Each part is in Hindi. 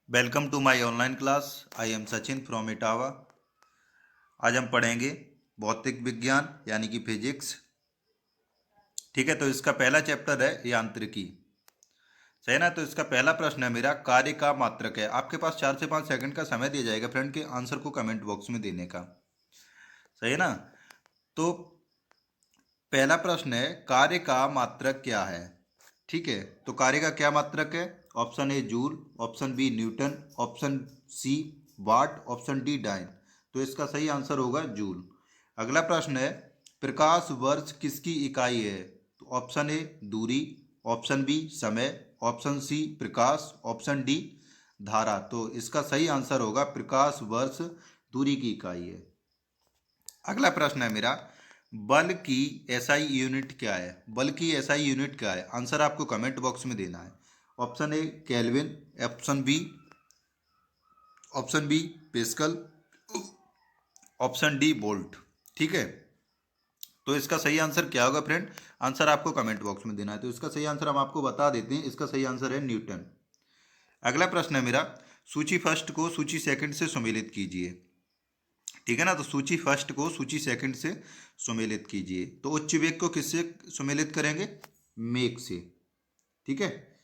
Welcome to my online class. I am Sachin from Etawah. आज हम पढ़ेंगे भौतिक विज्ञान यानी कि फिजिक्स। ठीक है, तो इसका पहला चैप्टर है यांत्रिकी। सही है ना। तो इसका पहला प्रश्न है मेरा, कार्य का मात्रक है। आपके पास 4 से 5 सेकंड का समय दिया जाएगा फ्रेंड के आंसर को कमेंट बॉक्स में देने का। सही है ना। तो पहला प्रश्न है, कार्य का मात्रक क्या है। ठीक है, तो कार्य का क्या मात्रक है। Option A joule, option B newton, option C watt, option D dyne. तो इसका सही आंसर होगा जूल। अगला प्रश्न है, प्रकाश वर्ष किसकी इकाई है। तो ऑप्शन ए दूरी, ऑप्शन बी समय, ऑप्शन सी प्रकाश, ऑप्शन डी धारा। तो इसका सही आंसर होगा प्रकाश वर्ष दूरी की इकाई है। अगला प्रश्न है मेरा, बल की एसआई यूनिट क्या है। बल की एसआई यूनिट क्या है, आंसर आपको कमेंट बॉक्स में देना है। Option A kelvin, option B pascal, option D volt. ठीक है, तो इसका सही आंसर क्या होगा फ्रेंड, आंसर आपको कमेंट बॉक्स में देना है। तो इसका सही आंसर हम आपको बता देते हैं, इसका सही आंसर है न्यूटन। अगला प्रश्न है मेरा, सूची फर्स्ट को सूची सेकंड से सुमेलित कीजिए। ठीक है ना, तो सूची फर्स्ट को सूची सेकंड से सुमेलित कीजिए। तो उच्च वेग को किससे सुमेलित करेंगे, मेक से। ठीक है,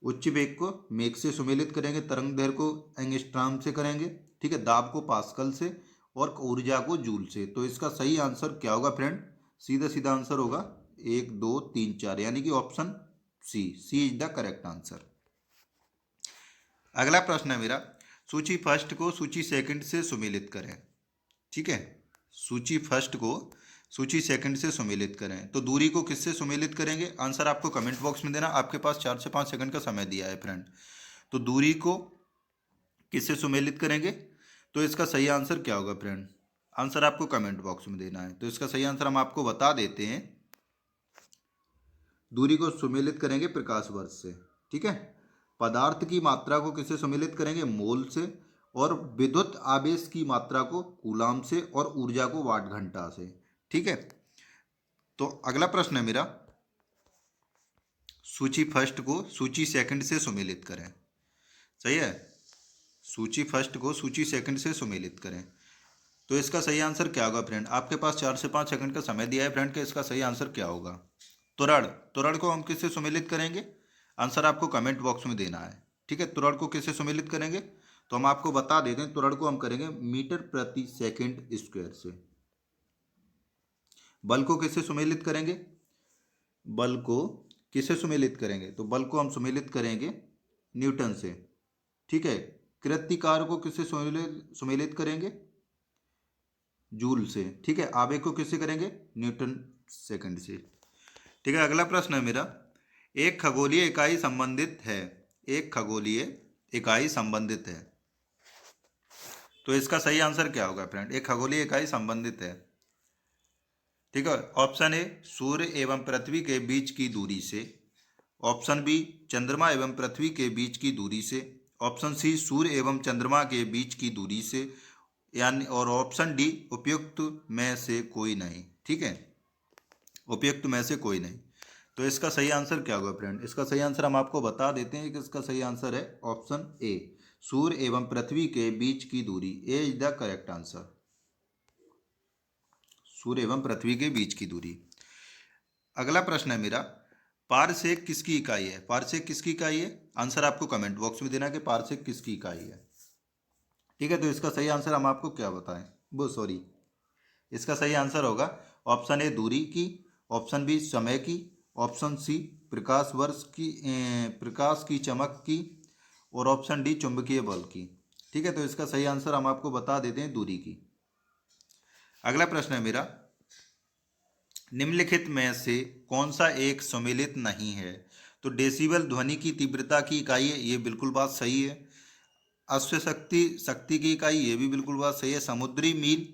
उच्च वेग को मेक से सुमेलित करेंगे, तरंग दैर्घ्य को एंगस्ट्रॉम से करेंगे। ठीक है, दाब को पास्कल से और ऊर्जा को जूल से। तो इसका सही आंसर क्या होगा फ्रेंड, सीधा सीधा आंसर होगा 1 2 3 4 यानी कि option C is the correct answer. अगला प्रश्न है मेरा, सूची फर्स्ट को सूची सेकंड से सुमेलित करें। ठीक है, सूची फर्स्ट को सूची सेकंड से सुमेलित करें। तो दूरी को किससे सुमेलित करेंगे, आंसर आपको कमेंट बॉक्स में देना। आपके पास 4 से 5 सेकंड का समय दिया है फ्रेंड। तो दूरी को किससे सुमेलित करेंगे, तो इसका सही आंसर क्या होगा फ्रेंड, आंसर आपको कमेंट बॉक्स में देना है। तो इसका सही आंसर हम आपको बता देते हैं, दूरी को सुमेलित करेंगे प्रकाश वर्ष से। ठीक है, पदार्थ की मात्रा को किससे सुमेलित करेंगे, मोल से। और विद्युत आवेश की मात्रा को कूलाम से और ऊर्जा को वाट घंटा से। ठीक है, तो अगला प्रश्न है मेरा, सूची फर्स्ट को सूची सेकंड से सुमेलित करें। सही है, सूची फर्स्ट को सूची सेकंड से सुमेलित करें। तो इसका सही आंसर क्या होगा फ्रेंड, आपके पास 4 से 5 सेकंड का समय दिया है फ्रेंड के इसका सही आंसर क्या होगा। त्वरण, त्वरण को हम किससे सुमेलित करेंगे, आंसर आपको कमेंट बॉक्स में देना है। ठीक है, त्वरण को किससे सुमेलित करेंगे, तो हम आपको बता देते हैं, त्वरण को हम करेंगे मीटर प्रति सेकंड स्क्वायर से। बल को किससे सुमेलित करेंगे, बल को किससे सुमेलित करेंगे, तो बल को हम सुमेलित करेंगे न्यूटन से। ठीक है, कृत्तिकार को किससे सुमेलित सुमेलित करेंगे, जूल से। ठीक है, आवेग को किससे करेंगे, न्यूटन सेकंड से। ठीक है, अगला प्रश्न है मेरा, एक खगोलीय इकाई संबंधित है। एक खगोलीय इकाई संबंधित है। तो इसका सही आंसर क्या होगा फ्रेंड, एक खगोलीय इकाई संबंधित है। ठीक है, ऑप्शन ए सूर्य एवं पृथ्वी के बीच की दूरी से, ऑप्शन बी चंद्रमा एवं पृथ्वी के बीच की दूरी से, ऑप्शन सी सूर्य एवं चंद्रमा के बीच की दूरी से, यानी और ऑप्शन डी उपयुक्त में से कोई नहीं। ठीक है, उपयुक्त में से कोई नहीं। तो इसका सही आंसर क्या होगा फ्रेंड, इसका सही आंसर हम आपको बता देते हैं कि इसका सही आंसर है ऑप्शन ए, सूर्य एवं पृथ्वी के बीच की दूरी। ए इज द करेक्ट आंसर, सूर्य एवं पृथ्वी के बीच की दूरी। अगला प्रश्न है मेरा, पारसेक किसकी इकाई है। पारसेक किसकी इकाई है, आंसर आपको कमेंट बॉक्स में देना कि पारसेक किसकी इकाई है। ठीक है, तो इसका सही आंसर हम आपको क्या बताएं, वो सॉरी, इसका सही आंसर होगा ऑप्शन ए दूरी की, ऑप्शन बी समय की, ऑप्शन सी प्रकाश वर्ष की, प्रकाश की चमक की, और ऑप्शन डी चुंबकीय बल की। ठीक है, तो इसका सही आंसर हम आपको बता देते हैं दूरी की। अगला प्रश्न है मेरा, निम्नलिखित में से कौन सा एक सम्मिलित नहीं है। तो डेसिबल ध्वनि की तीव्रता की इकाई है, ये बिल्कुल बात सही है। अश्व शक्ति शक्ति की इकाई, ये भी बिल्कुल बात सही है। समुद्री मील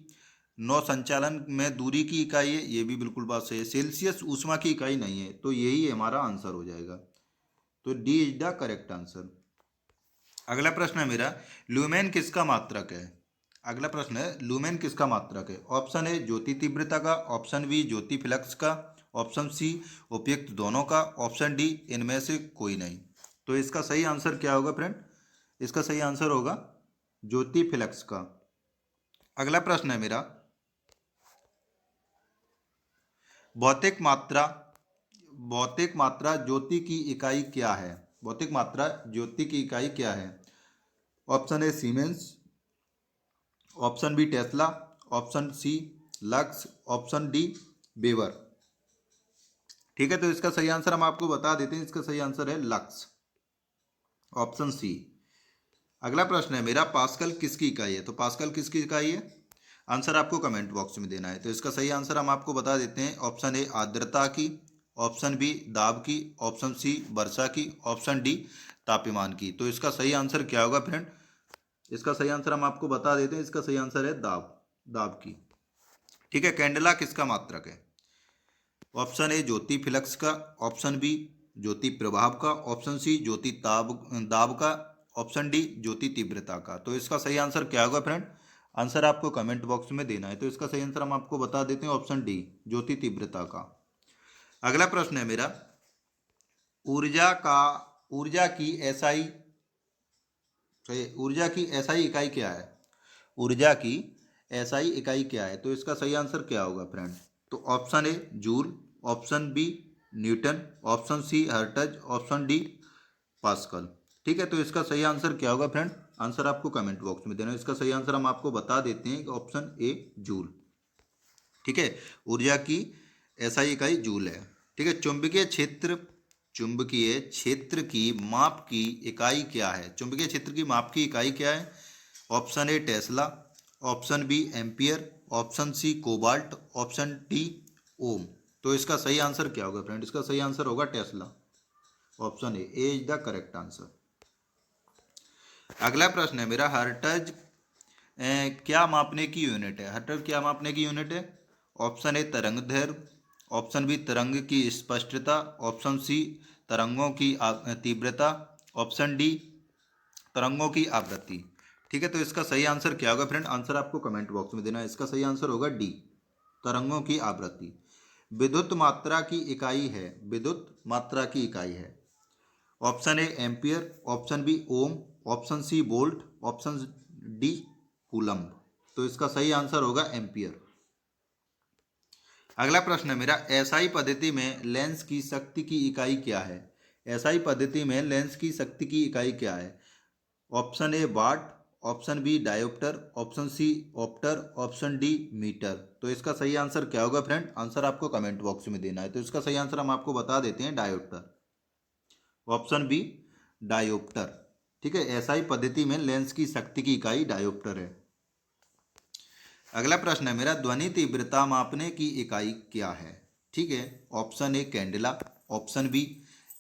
नौ संचालन में दूरी की इकाई है, ये भी बिल्कुल बात सही है। सेल्सियस ऊष्मा की इकाई नहीं है, तो यही हमारा आंसर हो जाएगा। तो D is the correct answer. अगला प्रश्न है मेरा, ल्यूमेन किसका मात्रक है। अगला प्रश्न है, ल्यूमेन किसका मात्रक है। ऑप्शन ए ज्योति तीव्रता का, ऑप्शन बी ज्योति फ्लक्स का, ऑप्शन सी उपयुक्त दोनों का, ऑप्शन डी इनमें से कोई नहीं। तो इसका सही आंसर क्या होगा फ्रेंड, इसका सही आंसर होगा ज्योति फ्लक्स का। अगला प्रश्न है मेरा, भौतिक मात्रा ज्योति की इकाई क्या है? भौतिक मात्रा ज्योति की इकाई क्या है? Option A siemens, option B tesla, option C lux, option D weber. ठीक है, तो इसका सही आंसर हम आपको बता देते हैं, इसका सही आंसर है लक्स, ऑप्शन सी। अगला प्रश्न है मेरा, पास्कल किसकी इकाई है? तो पास्कल किसकी इकाई है? आंसर आपको कमेंट बॉक्स में देना है। तो इसका सही आंसर हम आपको बता देते हैं, ऑप्शन ए आर्द्रता की, ऑप्शन बी दाब की, ऑप्शन सी वर्षा की, ऑप्शन डी तापमान की। तो इसका सही आंसर क्या होगा फ्रेंड? इसका सही आंसर हम आपको बता देते हैं, इसका सही आंसर है दाब की। ठीक है, कैंडला किसका मात्रक है? ऑप्शन ए ज्योति फ्लक्स का, ऑप्शन बी ज्योति प्रभाव का, ऑप्शन सी ज्योति दाब का, ऑप्शन डी ज्योति तीव्रता का। तो इसका सही आंसर क्या होगा फ्रेंड? आंसर आपको कमेंट बॉक्स में देना है। तो इसका सही आंसर हम आपको बता देते हैं, ऑप्शन डी ज्योति तीव्रता का। अगला प्रश्न है मेरा, ऊर्जा की एसआई इकाई क्या है? ऊर्जा की एसआई इकाई क्या है? तो इसका सही आंसर क्या होगा फ्रेंड? तो option A joule, option B newton, option C hertz, option D pascal. ठीक है, तो इसका सही आंसर क्या होगा फ्रेंड? आंसर आपको कमेंट बॉक्स में देना है। इसका सही आंसर हम आपको बता देते हैं, ऑप्शन ए जूल। ठीक है, ऊर्जा की एसआई इकाई जूल है। ठीक है, चुंबकीय क्षेत्र की माप की इकाई क्या है? चुंबकीय क्षेत्र की माप की इकाई क्या है? Option A tesla, option B ampere, option C cobalt, option D ohm. तो इसका सही आंसर क्या होगा फ्रेंड? इसका सही आंसर होगा Tesla, option A is the correct answer. अगला प्रश्न है मेरा, हर्ट्ज क्या मापने की यूनिट है? हर्ट्ज क्या मापने की यूनिट है? ऑप्शन ए तरंग दैर्घ्य, ऑप्शन बी तरंग की स्पष्टता, ऑप्शन सी तरंगों की तीव्रता, ऑप्शन डी तरंगों की आवृत्ति। ठीक है, तो इसका सही आंसर क्या होगा फ्रेंड? आंसर आपको कमेंट बॉक्स में देना है। इसका सही आंसर होगा डी तरंगों की आवृत्ति। विद्युत मात्रा की इकाई है, विद्युत मात्रा की इकाई है। Option A ampere, option B ohm, option C volt, option D coulomb. तो इसका सही आंसर होगा एम्पियर। अगला प्रश्न है मेरा, एसआई पद्धति में लेंस की शक्ति की इकाई क्या है? एसआई पद्धति में लेंस की शक्ति की इकाई क्या है? Option A watt, option B dioptre, option C opter, option D metre. तो इसका सही आंसर क्या होगा फ्रेंड? आंसर आपको कमेंट बॉक्स में देना है। तो इसका सही आंसर हम आपको बता देते हैं, डायोप्टर, ऑप्शन बी डायोप्टर। ठीक है, एसआई पद्धति में लेंस की शक्ति की इकाई डायोप्टर है। अगला प्रश्न है मेरा, ध्वनि तीव्रता मापने की इकाई क्या है? ठीक है, option A candela, option B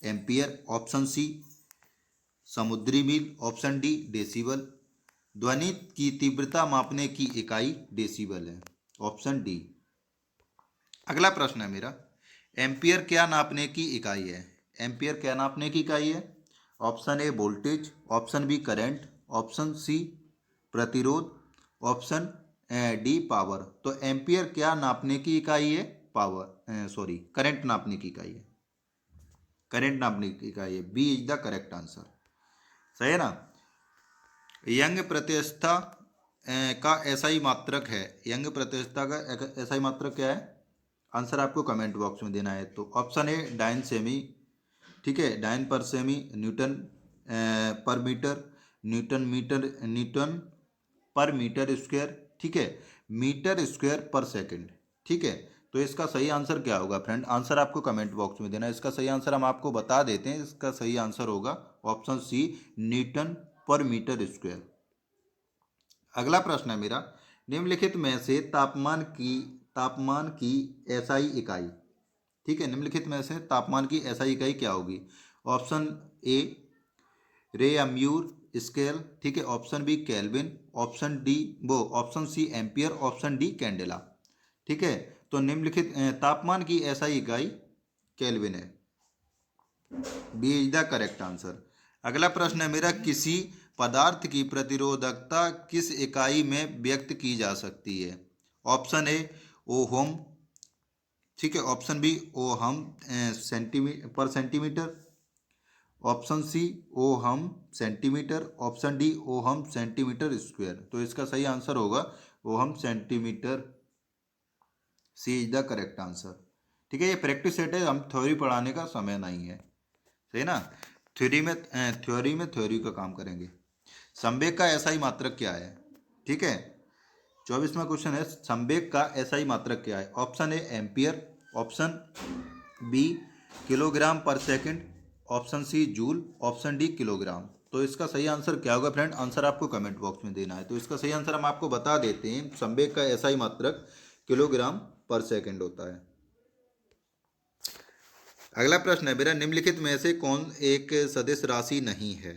ampere, option C समुद्री मील, ऑप्शन डी डेसिबल। ध्वनि की तीव्रता मापने की इकाई डेसिबल है, ऑप्शन डी। अगला प्रश्न है मेरा, एम्पियर क्या नापने की इकाई है? एम्पियर क्या नापने की इकाई है? Option A voltage, option B current, option C प्रतिरोध, ऑप्शन डी पावर। तो एम्पियर क्या नापने की इकाई है? करंट नापने की इकाई है, करंट नापने की इकाई है। B is the correct answer. सही है ना? यंग प्रतिष्ठा का एसआई मात्रक है, यंग प्रतिष्ठा का एसआई मात्रक क्या है? आंसर आपको कमेंट बॉक्स में देना है। तो ऑप्शन ए डाइन सेमी, ठीक है, डाइन पर सेमी, न्यूटन पर मीटर, न्यूटन पर मीटर स्क्वायर, ठीक है, मीटर स्क्वायर पर सेकंड। ठीक है, तो इसका सही आंसर क्या होगा फ्रेंड? आंसर आपको कमेंट बॉक्स में देना है। इसका सही आंसर हम आपको बता देते हैं, इसका सही आंसर होगा ऑप्शन सी न्यूटन पर मीटर स्क्वायर। अगला प्रश्न है मेरा, निम्नलिखित में से तापमान की एसआई इकाई, ठीक है, निम्नलिखित में से तापमान की एसआई इकाई क्या होगी? ऑप्शन ए रेअम्यूर स्केल, ठीक है, option B kelvin, option C ampere, option D candela. ठीक है, तो निम्नलिखित तापमान की एसआई इकाई केल्विन है, B is the correct answer. अगला प्रश्न है मेरा, किसी पदार्थ की प्रतिरोधकता किस इकाई में व्यक्त की जा सकती है? ऑप्शन ए ओहम, ठीक है, option B ohm per centimetre, option C ohm centimetre, option D ohm centimetre square. तो इसका सही आंसर होगा ohm centimetre. C is the correct answer. ठीक है, ये प्रैक्टिस सेट है, हम थ्योरी पढ़ाने का समय नहीं है, सही ना। थ्योरी का काम करेंगे। संवेग का एसआई मात्रक क्या है? ठीक है, 24वां क्वेश्चन है, संवेग का एसआई मात्रक क्या है? Option A ampere, option B kilogram per second, option C joule, option D kilogram. तो इसका सही आंसर क्या होगा फ्रेंड? आंसर आपको कमेंट बॉक्स में देना है। तो इसका सही आंसर हम आपको बता देते हैं, संवेग का एसआई मात्रक किलोग्राम पर सेकंड होता है। अगला प्रश्न है मेरा, निम्नलिखित में से कौन एक सदिश राशि नहीं है?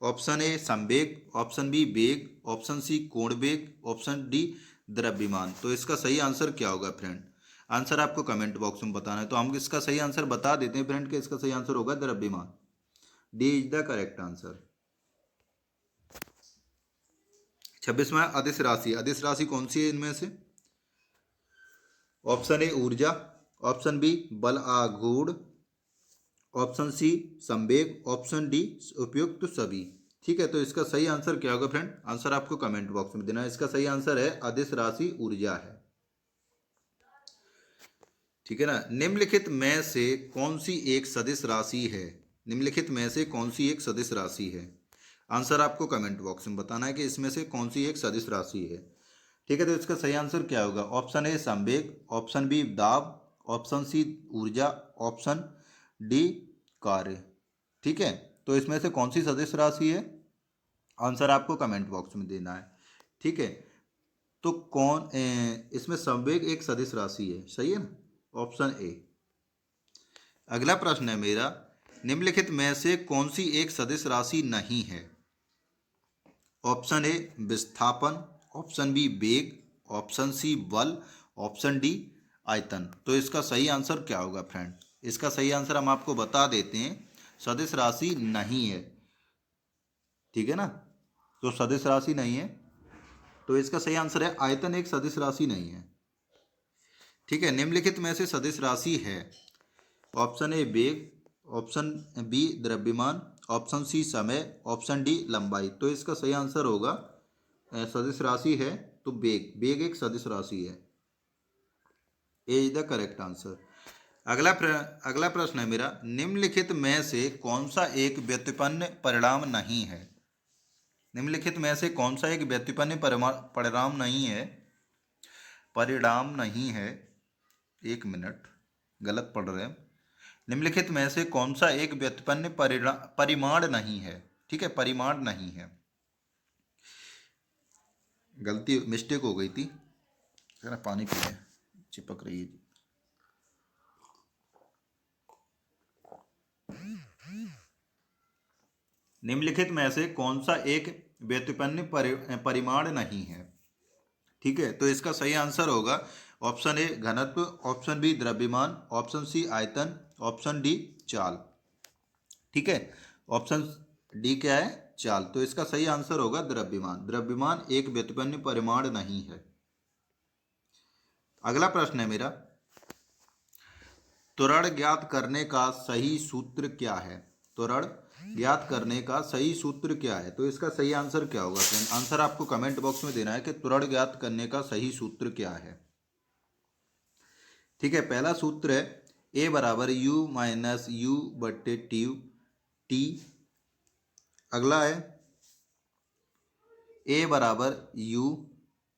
ऑप्शन ए संवेग, ऑप्शन बी वेग, ऑप्शन सी कोण वेग, ऑप्शन डी द्रव्यमान। तो इसका सही आंसर क्या होगा फ्रेंड? आंसर आपको कमेंट बॉक्स में बताना है। तो हम इसका सही आंसर बता देते हैं फ्रेंड कि इसका सही आंसर होगा द्रव्यमान। D is the correct answer. 26वां अदिश राशि। अदिश राशि कौन सी है इनमें से? ऑप्शन ए ऊर्जा, ऑप्शन बी बल आघूर्ण, ऑप्शन सी संवेग, ऑप्शन डी उपयुक्त सभी। ठीक है, तो इसका सही आंसर क्या होगा फ्रेंड? आंसर आपको कमेंट बॉक्स में देना है। इसका सही आंसर है अदिश राशि ऊर्जा है। ठीक है ना। निम्नलिखित में से कौन सी एक सदिश राशि है? निम्नलिखित में से कौन सी एक सदिश राशि है? आंसर आपको कमेंट बॉक्स में बताना है कि इसमें से कौन सी एक सदिश राशि है। ठीक है, तो इसका सही आंसर क्या होगा? ऑप्शन ए संवेग, ऑप्शन बी दाब, ऑप्शन सी ऊर्जा, ऑप्शन डी कार्य। ठीक है, तो इसमें से कौन सी सदिश राशि है? आंसर आपको कमेंट बॉक्स में देना है। ठीक है, तो इसमें संवेग एक सदिश राशि है, सही है ना, ऑप्शन ए। अगला प्रश्न है मेरा, निम्नलिखित में से कौन सी एक सदिश राशि नहीं है? ऑप्शन ए विस्थापन, ऑप्शन बी वेग, ऑप्शन सी बल, ऑप्शन डी आयतन। तो इसका सही आंसर क्या होगा फ्रेंड? इसका सही आंसर हम आपको बता देते हैं, सदिश राशि नहीं है। ठीक है ना, तो सदिश राशि नहीं है, तो इसका सही आंसर है आयतन एक सदिश राशि नहीं है। ठीक है, निम्नलिखित में से सदिश राशि है, ऑप्शन ए वेग, ऑप्शन बी द्रव्यमान, ऑप्शन सी समय, ऑप्शन डी लंबाई। तो इसका सही आंसर होगा सदिश राशि है तो वेग। वेग एक सदिश राशि है। ए इज द करेक्ट आंसर। अगला प्रश्न है मेरा, निम्नलिखित में से कौन सा एक व्युत्पन्न परिणाम नहीं है? निम्नलिखित में से कौन सा एक व्युत्पन्न परिणाम नहीं है? परिणाम नहीं है, एक मिनट, गलत पढ़ रहे हैं। निम्नलिखित में से कौन सा एक व्युत्पन्न परिमाण नहीं है? ठीक है, परिमाण नहीं है, गलती मिस्टेक हो गई थी। जरा पानी पी लें, चिपक रही है। निम्नलिखित में से कौन सा एक व्युत्पन्न परिमाण नहीं है? ठीक है, तो इसका सही आंसर होगा ऑप्शन ए घनत्व, ऑप्शन बी द्रव्यमान, ऑप्शन सी आयतन, ऑप्शन डी चाल। ठीक है, ऑप्शन डी क्या है? चाल। तो इसका सही आंसर होगा द्रव्यमान। द्रव्यमान एक व्युत्पन्न परिमाण नहीं है। अगला प्रश्न है मेरा, त्वरण ज्ञात करने का सही सूत्र क्या है? त्वरण ज्ञात करने का सही सूत्र क्या है? तो इसका सही आंसर क्या होगा फ्रेंड? आंसर आपको कमेंट बॉक्स में देना है कि त्वरण ज्ञात करने का सही सूत्र क्या है। ठीक है, पहला सूत्र है ए बराबर यू माइनस यू बट्टे टी। अगला है ए बराबर यू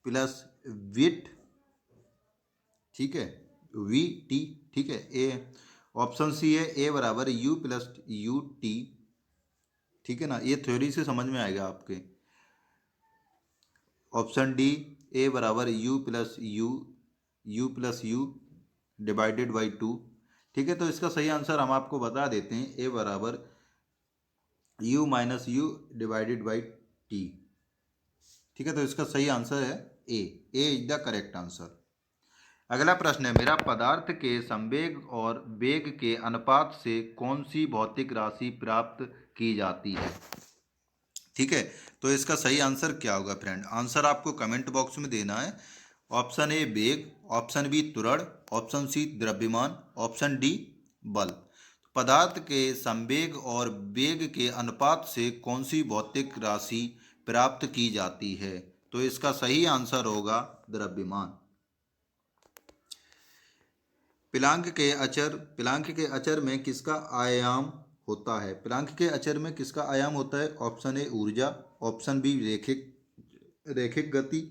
प्लस विट, ठीक है, वी टी। ठीक है, ए ऑप्शन सी है ए बराबर यू प्लस यू टी। ठीक है ना, ये थ्योरी से समझ में आएगा आपके। ऑप्शन डी ए बराबर you plus you divided by two. ठीक है, तो इसका सही आंसर हम आपको बता देते हैं, ए बराबर you minus you divided by T. ठीक है, तो इसका सही आंसर है ए। ए इज द करेक्ट आंसर। अगला प्रश्न है मेरा, पदार्थ के संवेग और वेग के अनुपात से कौन सी भौतिक राशि प्राप्त की जाती है? ठीक है, तो इसका सही आंसर क्या होगा फ्रेंड? आंसर आपको कमेंट बॉक्स में देना है। ऑप्शन ए वेग, ऑप्शन बी त्वरण, ऑप्शन सी द्रव्यमान, ऑप्शन डी बल। पदार्थ के संवेग और वेग के अनुपात से कौन सी भौतिक राशि प्राप्त की जाती है? तो इसका सही आंसर होगा द्रव्यमान। पिलांक के अचर में किसका आयाम होता है? पिलांक के अचर में किसका आयाम होता है? ऑप्शन ए ऊर्जा, ऑप्शन बी रैखिक गति,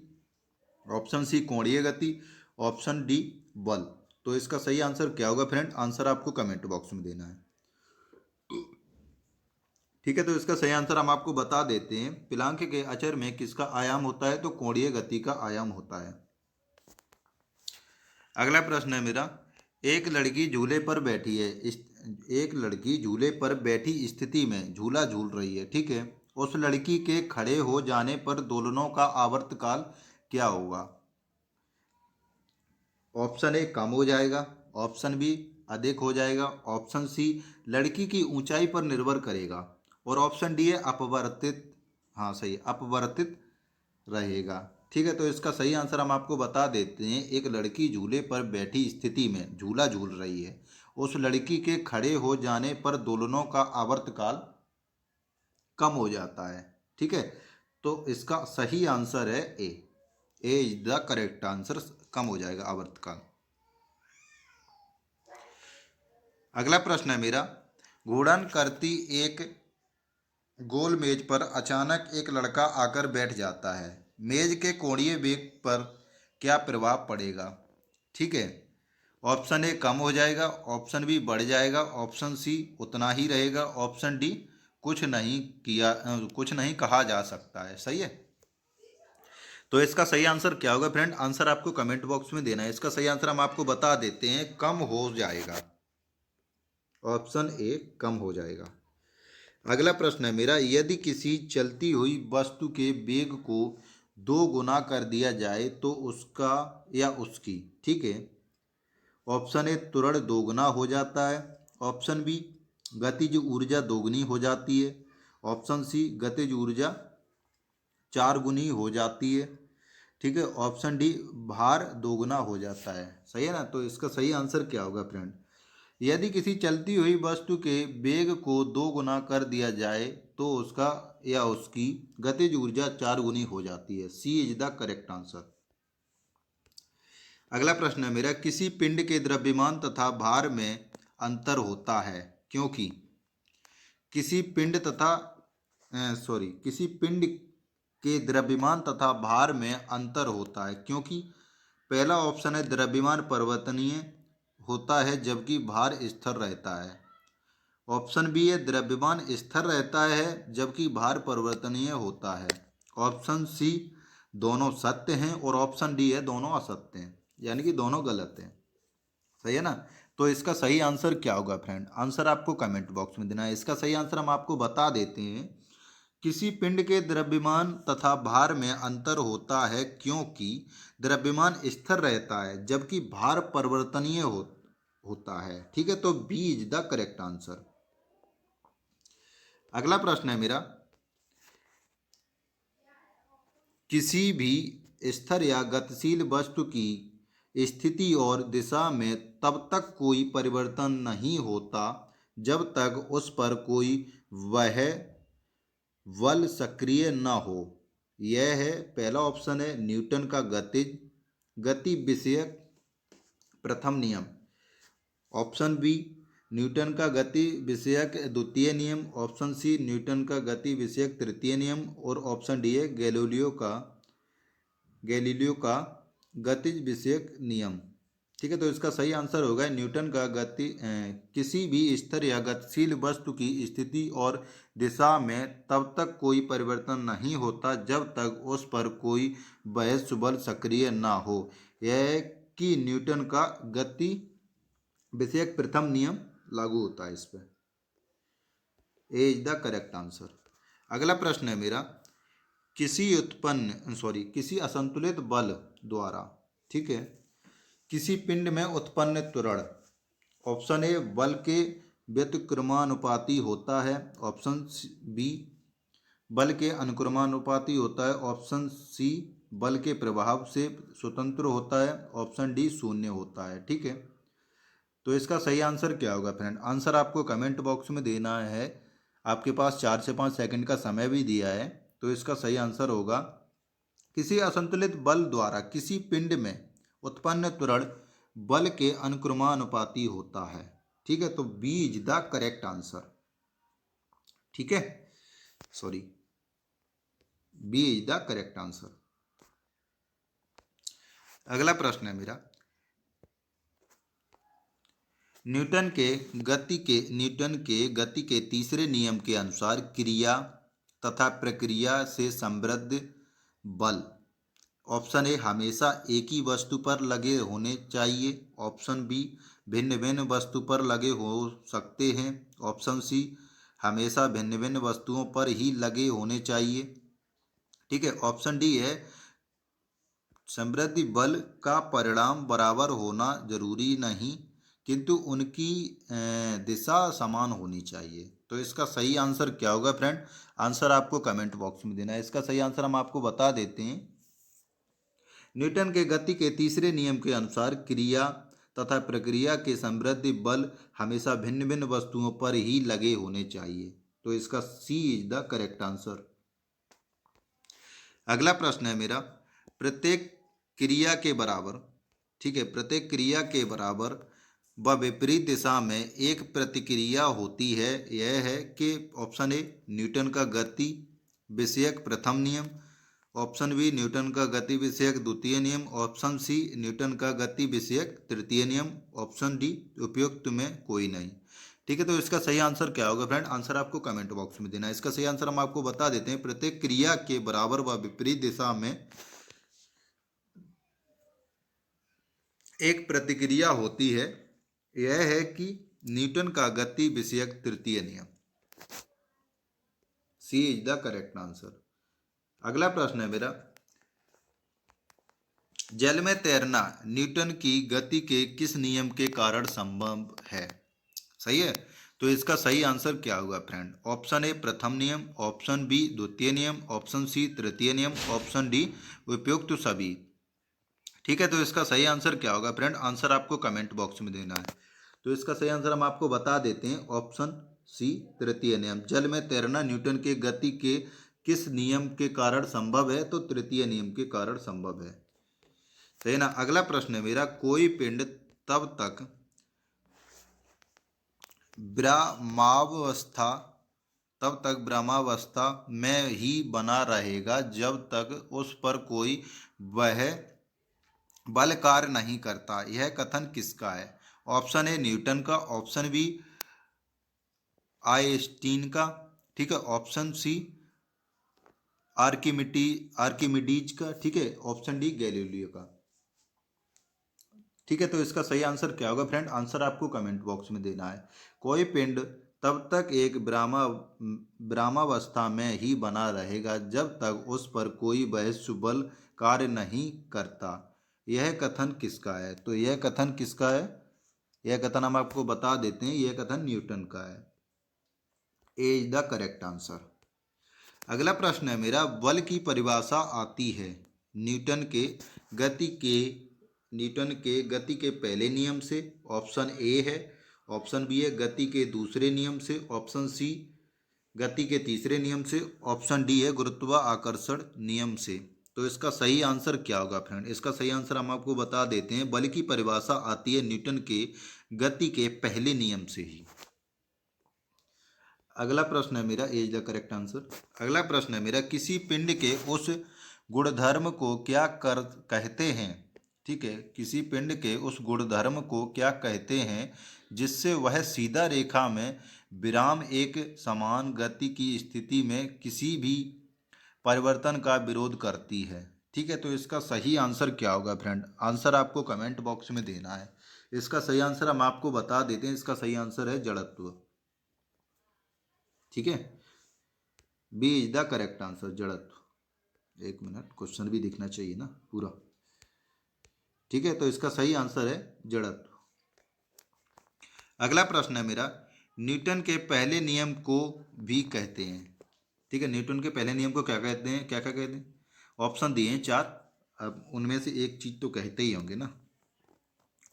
ऑप्शन सी कोणीय गति, ऑप्शन डी बल। तो इसका सही आंसर क्या होगा फ्रेंड? आंसर आपको कमेंट बॉक्स में देना है। ठीक है, तो इसका सही आंसर हम आपको बता देते हैं। पिलांक के अचर में किसका आयाम होता है? तो कोणीय गति का आयाम होता है। अगला प्रश्न है मेरा, एक लड़की झूले पर बैठी है। एक लड़की झूले पर बैठी स्थिति में झूला झूल रही है, ठीक है। उस लड़की के खड़े हो जाने पर दोलनों का आवर्तकाल क्या होगा? ऑप्शन ए कम हो जाएगा, ऑप्शन बी अधिक हो जाएगा, ऑप्शन सी लड़की की ऊंचाई पर निर्भर करेगा, और ऑप्शन डी है अपवर्तित। हाँ सही है, अपवर्तित रहेगा। ठीक है, तो इसका सही आंसर हम आपको बता देते हैं। एक लड़की झूले पर बैठी स्थिति में झूला झूल रही है। उस लड़की के खड़े हो जाने पर दोलनों का आवर्तकाल कम हो जाता है। ठीक है, तो इसका सही आंसर है ए। ए इज द करेक्ट आंसर, कम हो जाएगा आवर्तकाल। अगला प्रश्न है मेरा, घूर्णन करती एक गोल मेज पर अचानक एक लड़का आकर बैठ जाता है। मेज के कोणीय वेग पर क्या प्रभाव पड़ेगा? ठीक है, ऑप्शन ए कम हो जाएगा, ऑप्शन बी बढ़ जाएगा, ऑप्शन सी उतना ही रहेगा, ऑप्शन डी कुछ नहीं कहा जा सकता है। सही है, तो इसका सही आंसर क्या होगा फ्रेंड? आंसर आपको कमेंट बॉक्स में देना है। इसका सही आंसर हम आपको बता देते हैं, कम हो जाएगा। ऑप्शन ए कम हो जाएगा। अगला प्रश्न है मेरा, यदि किसी चलती हुई वस्तु के वेग को 2 गुना कर दिया जाए तो उसका या उसकी, ठीक है। ऑप्शन ए त्वरण दोगुना हो जाता है, ऑप्शन बी गतिज ऊर्जा दोगुनी हो जाती है, ऑप्शन सी गतिज ऊर्जा 4 गुनी हो जाती है, ठीक है, ऑप्शन डी भार दोगुना हो जाता है। सही है ना, तो इसका सही आंसर क्या होगा फ्रेंड? यदि किसी चलती हुई वस्तु के वेग को 2 गुना कर दिया जाए तो उसका या उसकी गतिज ऊर्जा 4 गुनी हो जाती है। C is the correct answer. अगला प्रश्न है मेरा, किसी पिंड के द्रव्यमान तथा भार में अंतर होता है क्योंकि? किसी पिंड के द्रव्यमान तथा भार में अंतर होता है क्योंकि पहला ऑप्शन है द्रव्यमान परिवर्तनीय होता है जबकि भार स्थिर रहता है, ऑप्शन बी है द्रव्यमान स्थिर रहता है जबकि भार परिवर्तनीय होता है, ऑप्शन सी दोनों सत्य हैं, और ऑप्शन डी है दोनों असत्य हैं, यानी कि दोनों गलत हैं। सही है ना, तो इसका सही आंसर क्या होगा फ्रेंड? आंसर आपको कमेंट बॉक्स में देना है। इसका सही आंसर हम आपको बता देते हैं, किसी पिंड के द्रव्यमान तथा भार में अंतर होता है क्योंकि द्रव्यमान स्थिर रहता है जबकि भार परिवर्तनीय होता है। ठीक है, तो B is the correct answer. अगला प्रश्न है मेरा, किसी भी स्थिर या गतिशील वस्तु की स्थिति और दिशा में तब तक कोई परिवर्तन नहीं होता जब तक उस पर कोई वह बल सक्रिय न हो। यह है पहला ऑप्शन है न्यूटन का गति विषयक प्रथम नियम, ऑप्शन बी न्यूटन का गति विषयक द्वितीय नियम, ऑप्शन सी न्यूटन का गति विषयक तृतीय नियम, और ऑप्शन डी है गैलीलियो का गतिज विषयक नियम। ठीक है, तो इसका सही आंसर होगा न्यूटन का किसी भी स्थिर या गतिशील वस्तु की स्थिति और दिशा में तब तक कोई परिवर्तन नहीं होता जब तक उस पर कोई बाह्य बल सक्रिय ना हो। यह कि न्यूटन का गति विषयक प्रथम नियम लागू होता है इस पर। ए इज द करेक्ट आंसर। अगला प्रश्न है मेरा, किसी असंतुलित बल द्वारा, ठीक है, किसी पिंड में उत्पन्न त्वरण, ऑप्शन ए बल के व्युत्क्रमानुपाती होता है, ऑप्शन बी बल के अनुक्रमानुपाती होता है, ऑप्शन सी बल के प्रभाव से स्वतंत्र होता है, ऑप्शन डी शून्य होता है। ठीक है, तो इसका सही आंसर क्या होगा फ्रेंड? आंसर आपको कमेंट बॉक्स में देना है। आपके पास 4 से 5 सेकंड का समय भी दिया है। तो इसका सही आंसर होगा, किसी असंतुलित बल द्वारा किसी पिंड में उत्पन्न त्वरण बल के अनुक्रमानुपाती होता है। ठीक है, तो B is the correct answer. ठीक है, sorry, B is the correct answer. अगला प्रश्न है मेरा, न्यूटन के गति के तीसरे नियम के अनुसार क्रिया तथा प्रक्रिया से समृद्ध बल, ऑप्शन ए हमेशा एक ही वस्तु पर लगे होने चाहिए, ऑप्शन बी भिन्न भिन्न वस्तु पर लगे हो सकते हैं, ऑप्शन सी हमेशा भिन्न भिन्न वस्तुओं पर ही लगे होने चाहिए। ठीक है, ऑप्शन डी है समृद्धि बल का परिणाम बराबर होना जरूरी नहीं, किंतु उनकी दिशा समान होनी चाहिए। तो इसका सही आंसर क्या होगा फ्रेंड? आंसर आपको कमेंट बॉक्स में देना है। इसका सही आंसर हम आपको बता देते हैं। न्यूटन के गति के तीसरे नियम के अनुसार क्रिया तथा प्रक्रिया के समृद्धि बल हमेशा भिन्न भिन्न वस्तुओं पर ही लगे होने चाहिए। तो इसका सी इज द करेक्ट आंसर। अगला प्रश्न है मेरा, प्रत्येक क्रिया के बराबर, ठीक है, प्रत्येक क्रिया के बराबर व विपरीत दिशा में एक प्रतिक्रिया होती है। यह है कि ऑप्शन ए न्यूटन का गति विषयक प्रथम नियम, ऑप्शन बी न्यूटन का गति विषयक द्वितीय नियम, ऑप्शन सी न्यूटन का गति विषयक तृतीय नियम, ऑप्शन डी उपयुक्त में कोई नहीं। ठीक है, तो इसका सही आंसर क्या होगा फ्रेंड? आंसर आपको कमेंट बॉक्स में देना है। इसका सही आंसर हम आपको बता देते हैं। प्रत्येक क्रिया के बराबर व विपरीत दिशा में एक प्रतिक्रिया होती है। यह है कि न्यूटन का गति विषयक तृतीय नियम। सी इज द करेक्ट आंसर। अगला प्रश्न है मेरा, जल में तैरना न्यूटन की गति के किस नियम के कारण संभव है? सही है, तो इसका सही आंसर क्या होगा फ्रेंड? ऑप्शन ए प्रथम नियम, ऑप्शन बी द्वितीय नियम, ऑप्शन सी तृतीय नियम, ऑप्शन डी उपयुक्त सभी। ठीक है, तो इसका सही आंसर क्या होगा फ्रेंड? आंसर आपको कमेंट बॉक्स में देना है। तो इसका सही आंसर हम आपको बता देते हैं। ऑप्शन सी तृतीय नियम। जल में तैरना न्यूटन के गति के किस नियम के कारण संभव है? तो तृतीय नियम के कारण संभव है। सही ना। अगला प्रश्न है मेरा, कोई पिंड तब तक ब्रह्मावस्था में ही बना रहेगा जब तक उस पर कोई वह बल कार्य नहीं करता। यह कथन किसका है? ऑप्शन ए न्यूटन का, ऑप्शन बी आइंस्टीन का, ठीक है, ऑप्शन सी आर्किमिडीज का, ठीक है, ऑप्शन डी गैलीलियो का। ठीक है, तो इसका सही आंसर क्या होगा फ्रेंड? आंसर आपको कमेंट बॉक्स में देना है। कोई पिंड तब तक एक ब्रह्मावस्था में ही बना रहेगा जब तक उस पर कोई बाह्य बल कार्य नहीं करता। यह कथन किसका है? तो यह कथन किसका है? यह कथन हम आपको बता देते हैं। यह कथन न्यूटन का है। ए इज द करेक्ट आंसर। अगला प्रश्न है मेरा, बल की परिभाषा आती है न्यूटन के गति के गति के पहले नियम से, ऑप्शन ए है, ऑप्शन बी है गति के दूसरे नियम से, ऑप्शन सी गति के तीसरे नियम से, ऑप्शन डी है गुरुत्वाकर्षण नियम से। तो इसका सही आंसर क्या होगा फ्रेंड? इसका सही आंसर हम आपको बता देते हैं। बल की परिभाषा आती है न्यूटन के गति के पहले नियम से ही। अगला प्रश्न है मेरा, ए इज द करेक्ट आंसर। अगला प्रश्न है मेरा, किसी पिंड के उस गुणधर्म को क्या कहते हैं? ठीक है, किसी पिंड के उस गुणधर्म को क्या कहते हैं जिससे वह सीधा रेखा में विराम एक समान गति की स्थिति में किसी भी परिवर्तन का विरोध करती है? ठीक है, तो इसका सही आंसर क्या होगा फ्रेंड? आंसर आपको कमेंट बॉक्स में देना है। इसका सही आंसर हम आपको बता देते हैं। इसका सही आंसर है जड़त्व। ठीक है, B is the correct answer, जड़त्व। एक मिनट, क्वेश्चन भी दिखना चाहिए ना पूरा। ठीक है, तो इसका सही आंसर है जड़त्व। अगला प्रश्न है मेरा, न्यूटन के पहले नियम को भी कहते हैं। ठीक है, न्यूटन के पहले नियम को क्या कहते हैं? क्या क्या कहते हैं? ऑप्शन दिए हैं 4। अब उनमें से एक चीज तो कहते ही होंगे ना।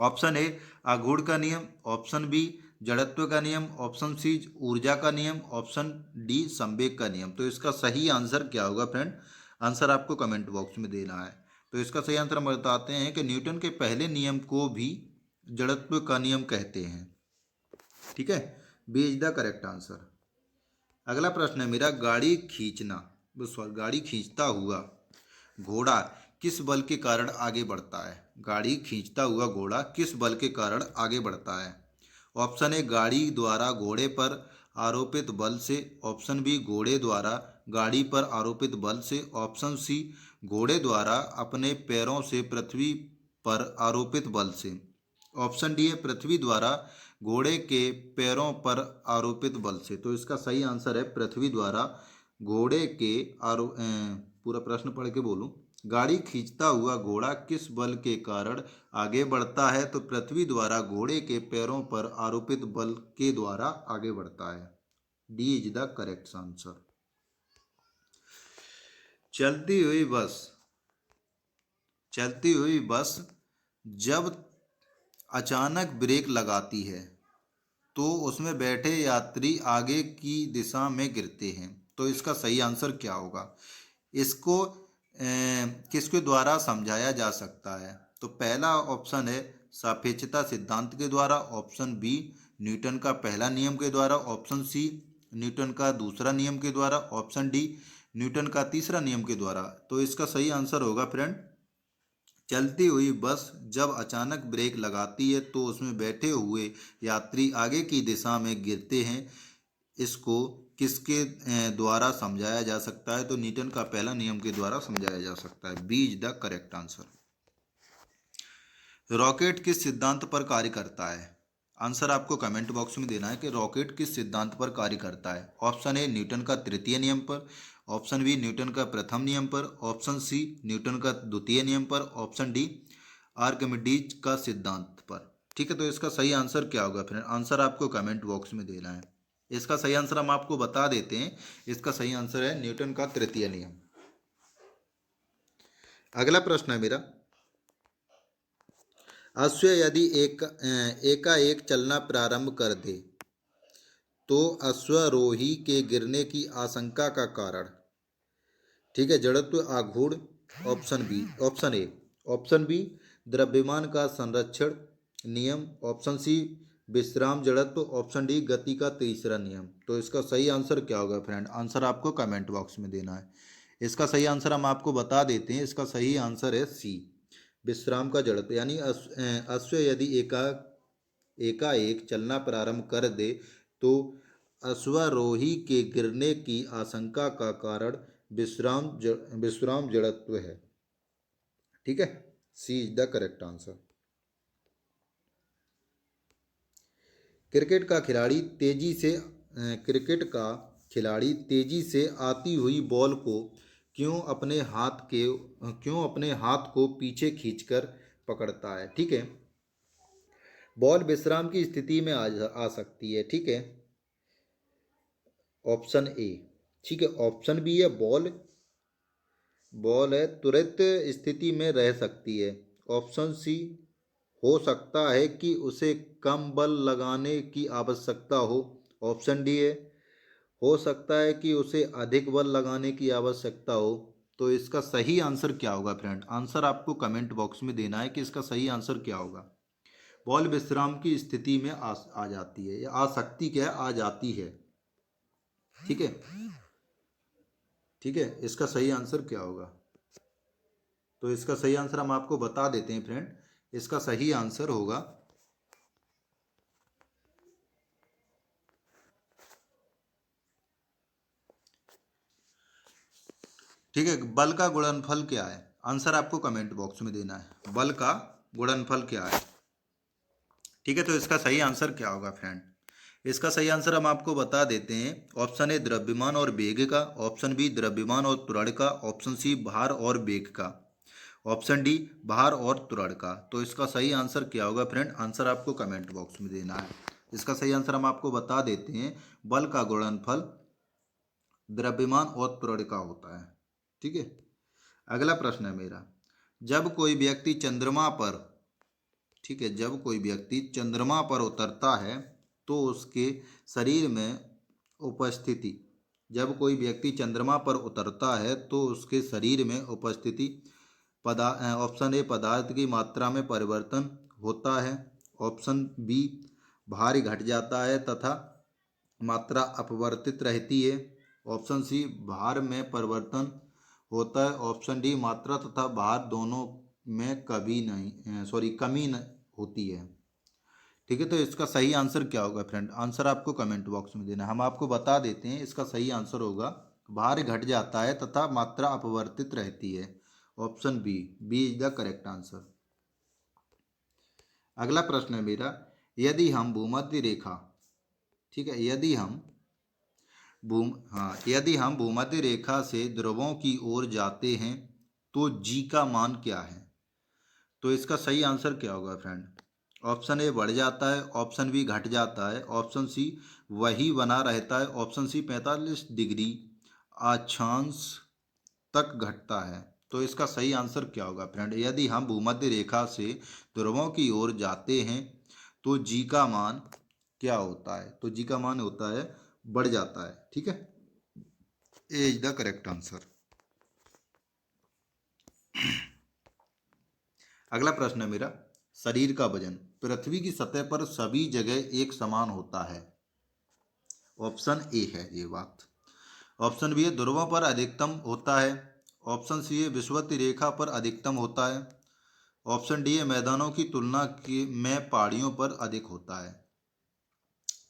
ऑप्शन ए आघूर्ण का नियम, ऑप्शन बी जड़त्व का नियम, ऑप्शन सी ऊर्जा का नियम, ऑप्शन डी संवेग का नियम। तो इसका सही आंसर क्या होगा फ्रेंड? आंसर आपको कमेंट बॉक्स में देना है। तो इसका सही आंसर हम बताते हैं कि न्यूटन के पहले नियम को भी जड़त्व का नियम कहते हैं। ठीक है, B is the correct answer. अगला प्रश्न है मेरा, गाड़ी खींचना, गाड़ी खींचता हुआ घोड़ा किस बल के कारण आगे बढ़ता है? गाड़ी खींचता हुआ घोड़ा किस बल के कारण आगे बढ़ता है? ऑप्शन ए गाड़ी द्वारा घोड़े पर आरोपित बल से, ऑप्शन बी घोड़े द्वारा गाड़ी पर आरोपित बल से, ऑप्शन सी घोड़े द्वारा अपने पैरों से पृथ्वी पर आरोपित बल से, ऑप्शन डी है पृथ्वी द्वारा घोड़े के पैरों पर आरोपित बल से। तो इसका सही आंसर है पृथ्वी द्वारा घोड़े के पूरा प्रश्न पढ़ के बोलूं। गाड़ी खींचता हुआ घोड़ा किस बल के कारण आगे बढ़ता है? तो पृथ्वी द्वारा घोड़े के पैरों पर आरोपित बल के द्वारा आगे बढ़ता है। D is the correct answer. चलती हुई बस, चलती हुई बस जब अचानक ब्रेक लगाती है तो उसमें बैठे यात्री आगे की दिशा में गिरते हैं। तो इसका सही आंसर क्या होगा? इसको किसके द्वारा समझाया जा सकता है? तो पहला ऑप्शन है सापेक्षता सिद्धांत के द्वारा, ऑप्शन बी न्यूटन का पहला नियम के द्वारा, ऑप्शन सी न्यूटन का दूसरा नियम के द्वारा, ऑप्शन डी न्यूटन का तीसरा नियम के द्वारा। तो इसका सही आंसर होगा फ्रेंड, चलती हुई बस जब अचानक ब्रेक लगाती है तो उसमें बैठे हुए यात्री आगे की दिशा में गिरते हैं। इसको किसके द्वारा समझाया जा सकता है? तो न्यूटन का पहला नियम के द्वारा समझाया जा सकता है। B is the correct answer. Rocket किस सिद्धांत पर कार्य करता है? आंसर आपको कमेंट बॉक्स में देना है कि रॉकेट किस सिद्धांत पर कार्य करता है। ऑप्शन ए न्यूटन का तृतीय नियम पर, ऑप्शन बी न्यूटन का प्रथम नियम पर, ऑप्शन सी न्यूटन का द्वितीय नियम पर, ऑप्शन डी आर्किमिडीज का सिद्धांत पर। ठीक है, तो इसका सही आंसर क्या होगा फ्रेंड? आंसर आपको कमेंट बॉक्स में देना है। इसका सही आंसर हम आपको बता देते हैं। इसका सही आंसर है न्यूटन का तृतीय नियम। अगला प्रश्न है मेरा, अश्व यदि एकाएक चलना प्रारंभ कर दे तो अश्वारोही के गिरने की आशंका का कारण? ठीक है, जड़त्व आघूर्ण, option B, option A, option B द्रव्यमान का संरक्षण नियम, ऑप्शन सी विश्राम जड़त्व, ऑप्शन डी गति का तीसरा नियम। तो इसका सही आंसर क्या होगा फ्रेंड? आंसर आपको कमेंट बॉक्स में देना है। इसका सही आंसर हम आपको बता देते हैं। इसका सही आंसर है सी विश्राम का जड़त्व। यानी अश्व यदि एकाएक चलना प्रारंभ कर दे तो अश्वारोही के गिरने की आशंका का कारण विश्राम जड़त्व है। ठीक है, C is the correct answer. Cricket का खिलाड़ी तेजी से आती हुई बॉल को क्यों अपने हाथ को पीछे खींचकर पकड़ता है? ठीक है, बॉल विश्राम की स्थिति में आ सकती है। ठीक है, ऑप्शन ए। ठीक है, ऑप्शन बी है बॉल है तुरंत स्थिति में रह सकती है, ऑप्शन सी हो सकता है कि उसे कम बल लगाने की आवश्यकता हो, ऑप्शन डी है हो सकता है कि उसे अधिक बल लगाने की आवश्यकता हो। तो इसका सही आंसर क्या होगा फ्रेंड? आंसर आपको कमेंट बॉक्स में देना है कि इसका सही आंसर क्या होगा। बॉल विश्राम की स्थिति में आ जाती है, या आ सकती, क्या है, आ जाती है। ठीक है, ठीक है, इसका सही आंसर क्या होगा? तो इसका सही आंसर हम आपको बता देते हैं फ्रेंड। इसका सही आंसर होगा ठीक है, बल का गुणनफल क्या है? आंसर आपको कमेंट बॉक्स में देना है। बल का गुणनफल क्या है? ठीक है, तो इसका सही आंसर क्या होगा फ्रेंड? इसका सही आंसर हम आपको बता देते हैं। ऑप्शन ए द्रव्यमान और वेग का, ऑप्शन बी द्रव्यमान और त्वरण का, ऑप्शन सी भार और वेग का, ऑप्शन डी भार और त्वरण का। तो इसका सही आंसर क्या होगा फ्रेंड? आंसर आपको कमेंट बॉक्स में देना है। इसका सही आंसर हम आपको बता देते हैं। बल का गुणनफल द्रव्यमान और त्वरण का होता है। ठीक है, अगला प्रश्न है मेरा, जब कोई व्यक्ति चंद्रमा पर ठीक है, जब कोई व्यक्ति चंद्रमा पर उतरता है तो उसके शरीर में उपस्थिति, जब कोई व्यक्ति चंद्रमा पर उतरता है तो उसके शरीर में उपस्थिति ऑप्शन ए पदार्थ की मात्रा में परिवर्तन होता है, ऑप्शन बी भारी घट जाता है तथा मात्रा अपवर्तित रहती है, ऑप्शन सी भार में परिवर्तन होता है, ऑप्शन डी मात्रा तथा भार दोनों में कमी न होती है। ठीक है, तो इसका सही आंसर क्या होगा फ्रेंड? आंसर आपको कमेंट बॉक्स में देना, हम आपको बता देते हैं। इसका सही आंसर होगा भार घट जाता है तथा मात्रा अपवर्तित रहती है, option B, B is the correct answer. अगला प्रश्न है मेरा, यदि हम भूमध्य रेखा, ठीक है, यदि हम भूमध्य रेखा से ध्रुवों की ओर जाते हैं तो जी का मान क्या है? तो इसका सही आंसर क्या होगा फ्रेंड? ऑप्शन ए बढ़ जाता है, ऑप्शन बी घट जाता है, ऑप्शन सी वही बना रहता है, ऑप्शन सी 45 डिग्री अक्षांश तक घटता है। तो इसका सही आंसर क्या होगा फ्रेंड? यदि हम भूमध्य रेखा से ध्रुवों की ओर जाते हैं तो जी का मान क्या होता है? तो जी का मान होता है बढ़ जाता है। ठीक है, ए इज द करेक्ट आंसर। अगला प्रश्न है मेरा, शरीर का वजन पृथ्वी की सतह पर सभी जगह एक समान होता है, ऑप्शन ए है ये बात, ऑप्शन बी है ध्रुवों पर अधिकतम होता है, ऑप्शन सी है विषुवत रेखा पर अधिकतम होता है, ऑप्शन डी है मैदानों की तुलना में पहाड़ियों पर अधिक होता है।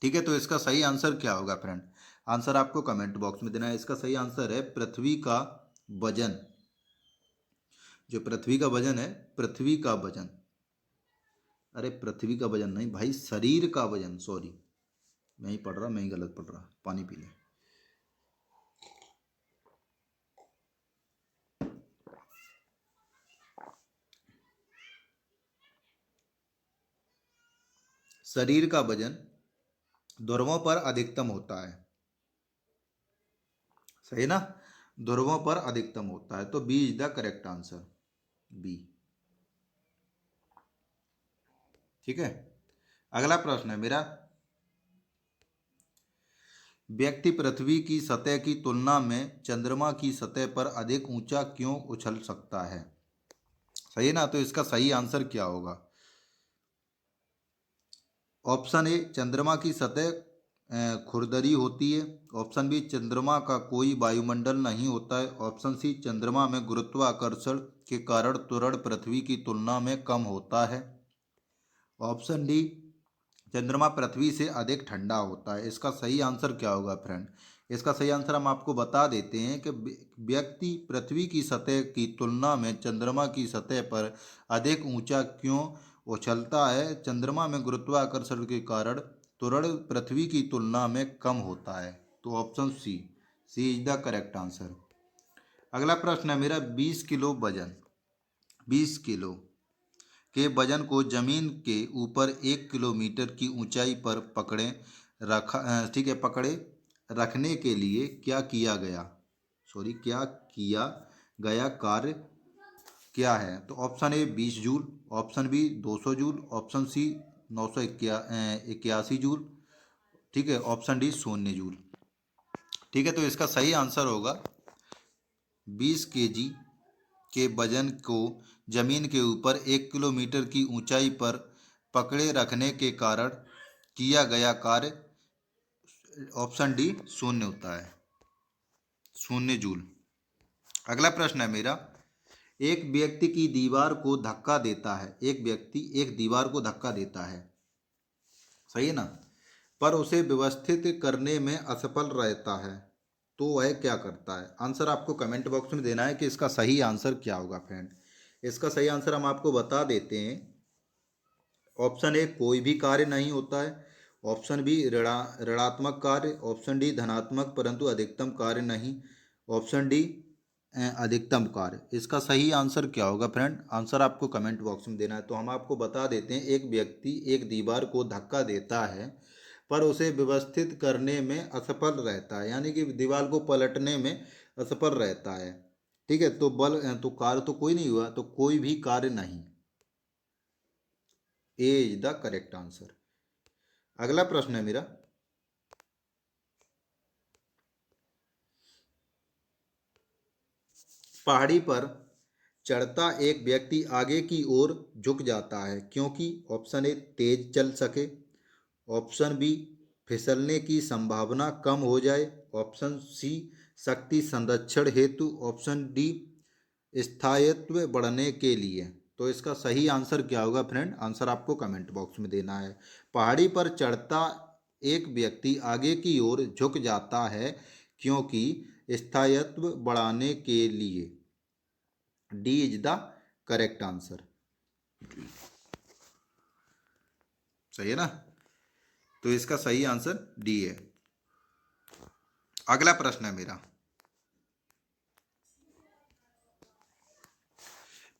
ठीक है, तो इसका सही आंसर क्या होगा फ्रेंड? आंसर आपको कमेंट बॉक्स में देना है। इसका सही आंसर है पृथ्वी का वजन, जो पृथ्वी का वजन है, पृथ्वी का वजन, अरे पृथ्वी का वजन नहीं भाई, शरीर का वजन, सॉरी मैं ही पढ़ रहा, मैं ही गलत पढ़ रहा, पानी पी ले। शरीर का वजन ध्रुवों पर अधिकतम होता है, सही ना? ध्रुवों पर अधिकतम होता है, तो B is the correct answer, B. ठीक है, अगला प्रश्न है मेरा, व्यक्ति पृथ्वी की सतह की तुलना में चंद्रमा की सतह पर अधिक ऊंचा क्यों उछल सकता है? सही है ना? तो इसका सही आंसर क्या होगा? ऑप्शन ए चंद्रमा की सतह खुरदरी होती है, ऑप्शन बी चंद्रमा का कोई वायुमंडल नहीं होता है, ऑप्शन सी चंद्रमा में गुरुत्वाकर्षण के कारण त्वरण पृथ्वी की तुलना में कम होता है, ऑप्शन डी चंद्रमा पृथ्वी से अधिक ठंडा होता है। इसका सही आंसर क्या होगा फ्रेंड? इसका सही आंसर हम आपको बता देते हैं कि व्यक्ति पृथ्वी की सतह की तुलना में चंद्रमा की सतह पर अधिक ऊंचा क्यों उछलता है? चंद्रमा में गुरुत्वाकर्षण के कारण त्वरण पृथ्वी की तुलना में कम होता है, तो option C, C is the correct answer. अगला प्रश्न है मेरा, 20 किलो वजन, 20 किलो के वजन को जमीन के ऊपर 1 किलोमीटर की ऊंचाई पर ठीक है, पकड़े रखने के लिए क्या किया गया कार्य क्या है? तो option A 20 joule, option B 200 joule, option C 981 joule, ठीक है, ऑप्शन डी 0 जूल। ठीक है, तो इसका सही आंसर होगा 20 केजी के वजन को जमीन के ऊपर 1 किलोमीटर की ऊंचाई पर पकड़े रखने के कारण किया गया कार्य, ऑप्शन डी 0 होता है, 0 जूल। अगला प्रश्न है मेरा, एक व्यक्ति की दीवार को धक्का देता है, एक व्यक्ति एक दीवार को धक्का देता है, सही है ना, पर उसे व्यवस्थित करने में असफल रहता है, तो वह क्या करता है? आंसर आपको कमेंट बॉक्स में देना है कि इसका सही आंसर क्या होगा फ्रेंड। इसका सही आंसर हम आपको बता देते हैं। ऑप्शन ए कोई भी कार्य नहीं होता है, ऑप्शन बी ऋणात्मक कार्य, ऑप्शन डी धनात्मक परंतु अधिकतम कार्य नहीं, ऑप्शन डी अधिकतम कार्य। इसका सही आंसर क्या होगा फ्रेंड? आंसर आपको कमेंट बॉक्स में देना है। तो हम आपको बता देते हैं, एक व्यक्ति एक दीवार को धक्का देता है पर उसे व्यवस्थित करने में असफल रहता है, यानी कि दीवार को पलटने में असफल रहता है। ठीक है, तो कार्य तो कोई नहीं हुआ, तो कोई भी कार्य नहीं। ए इज द करेक्ट आंसर। अगला प्रश्न है मेरा, पहाड़ी पर चढ़ता एक व्यक्ति आगे की ओर झुक जाता है क्योंकि ऑप्शन ए तेज चल सके, ऑप्शन बी फिसलने की संभावना कम हो जाए, ऑप्शन सी शक्ति संरक्षण हेतु, ऑप्शन डी स्थायित्व बढ़ने के लिए। तो इसका सही आंसर क्या होगा फ्रेंड? आंसर आपको कमेंट बॉक्स में देना है। पहाड़ी पर चढ़ता एक व्यक्ति आगे की ओर झुक जाता है क्योंकि स्थायित्व बढ़ाने के लिए। D is the correct answer. सही है ना? तो इसका सही आंसर डी है। अगला प्रश्न है मेरा,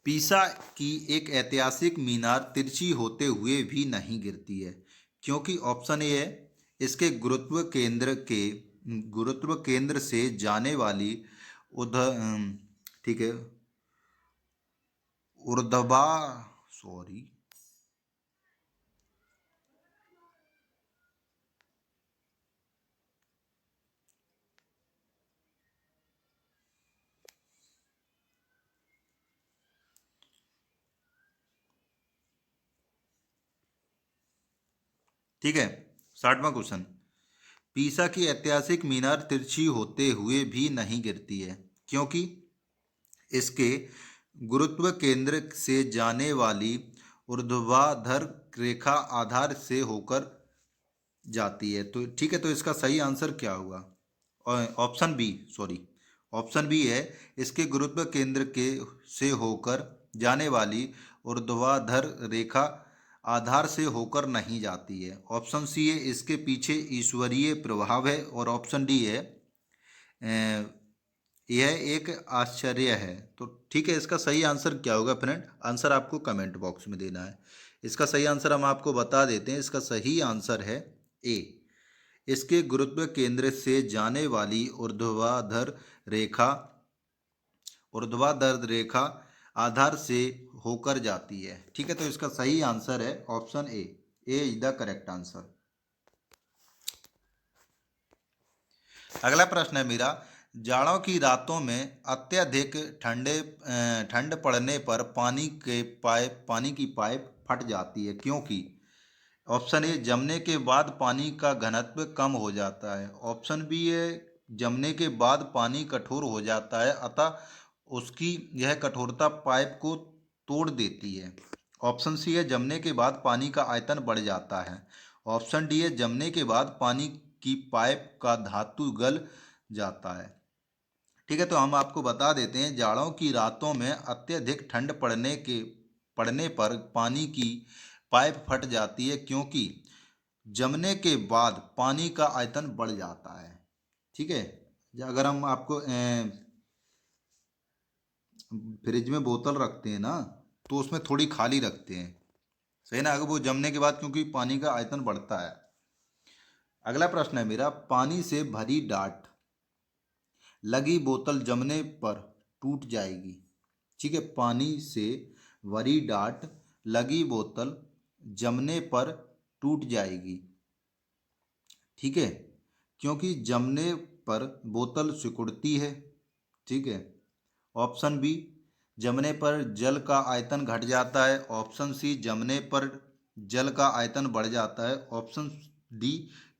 पीसा की एक ऐतिहासिक मीनार तिरछी होते हुए भी नहीं गिरती है क्योंकि ऑप्शन ए है इसके गुरुत्व केंद्र से जाने वाली उध ठीक है ऊर्ध्वा सॉरी ठीक है। 60वां क्वेश्चन, पीसा की ऐतिहासिक मीनार तिरछी होते हुए भी नहीं गिरती है क्योंकि इसके गुरुत्व केंद्र से जाने वाली ऊर्ध्वाधर रेखा आधार से होकर जाती है। तो ठीक है, तो इसका सही आंसर क्या होगा? Option B sorry option B है इसके गुरुत्व केंद्र के से होकर जाने वाली ऊर्ध्वाधर रेखा आधार से होकर नहीं जाती है, ऑप्शन सी है इसके पीछे ईश्वरीय प्रभाव है, और ऑप्शन डी है यह एक आश्चर्य है। तो ठीक है, इसका सही आंसर क्या होगा फ्रेंड? आंसर आपको कमेंट बॉक्स में देना है। इसका सही आंसर हम आपको बता देते हैं। इसका सही आंसर है ए, इसके गुरुत्व केंद्र से जाने वाली रेखा ऊर्ध्वाधर रेखा आधार से होकर जाती है। ठीक है, तो इसका सही आंसर है option A is the correct answer. अगला प्रश्न है मेरा, जाड़ों की रातों में अत्यधिक ठंड पड़ने पर पानी की पाइप फट जाती है क्योंकि ऑप्शन ए जमने के बाद पानी का घनत्व कम हो जाता है, ऑप्शन बी है जमने के बाद पानी कठोर हो जाता है अतः उसकी यह कठोरता पाइप को तोड़ देती है, ऑप्शन सी है जमने के बाद पानी का आयतन बढ़ जाता है, ऑप्शन डी है जमने के बाद पानी की पाइप का धातु गल जाता है। ठीक है, तो हम आपको बता देते हैं, जाड़ों की रातों में अत्यधिक ठंड पड़ने पर पानी की पाइप फट जाती है क्योंकि जमने के बाद पानी का आयतन बढ़ जाता है। ठीक है, अगर हम आपको फ्रिज में बोतल रखते हैं ना, तो उसमें थोड़ी खाली रखते हैं, सही ना, अगर वो जमने के बाद क्योंकि पानी का आयतन बढ़ता है। अगला प्रश्न है मेरा, पानी से भरी डाट लगी बोतल जमने पर टूट जाएगी। ठीक है, पानी से भरी डाट लगी बोतल जमने पर टूट जाएगी। ठीक है, क्योंकि जमने पर बोतल सिकुड़ती है। ठीक है, ऑप्शन बी जमने पर जल का आयतन घट जाता है, ऑप्शन सी जमने पर जल का आयतन बढ़ जाता है, ऑप्शन डी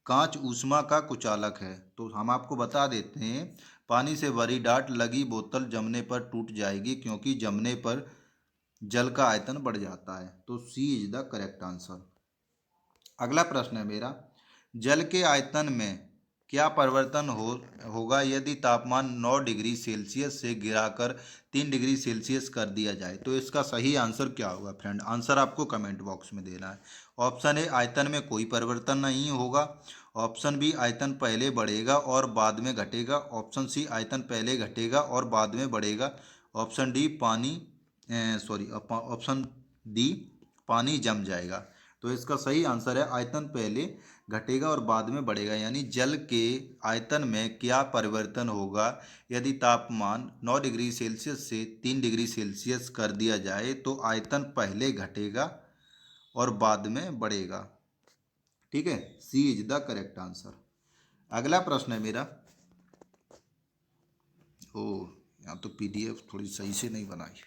कांच ऊष्मा का कुचालक है। तो हम आपको बता देते हैं, पानी से भरी डाट लगी बोतल जमने पर टूट जाएगी क्योंकि जमने पर जल का आयतन बढ़ जाता है। तो सी इज द करेक्ट आंसर। अगला प्रश्न है मेरा, जल के आयतन में क्या परिवर्तन होगा यदि तापमान 9 डिग्री सेल्सियस से गिराकर 3 डिग्री सेल्सियस कर दिया जाए? तो इसका सही आंसर क्या होगा फ्रेंड? आंसर आपको कमेंट बॉक्स में देना है। ऑप्शन ए आयतन में कोई परिवर्तन नहीं होगा, ऑप्शन बी आयतन पहले बढ़ेगा और बाद में घटेगा, ऑप्शन सी आयतन पहले घटेगा और बाद में बढ़ेगा, ऑप्शन डी ऑप्शन डी पानी जम जाएगा। तो इसका सही आंसर है आयतन पहले घटेगा और बाद में बढ़ेगा, यानी जल के आयतन में क्या परिवर्तन होगा यदि तापमान 9 डिग्री सेल्सियस से 3 डिग्री सेल्सियस कर दिया जाए? तो आयतन पहले घटेगा और बाद में बढ़ेगा। ठीक है, C is the correct answer. अगला प्रश्न है मेरा, ओ यहाँ तो पीडीएफ थोड़ी सही से नहीं बनाई।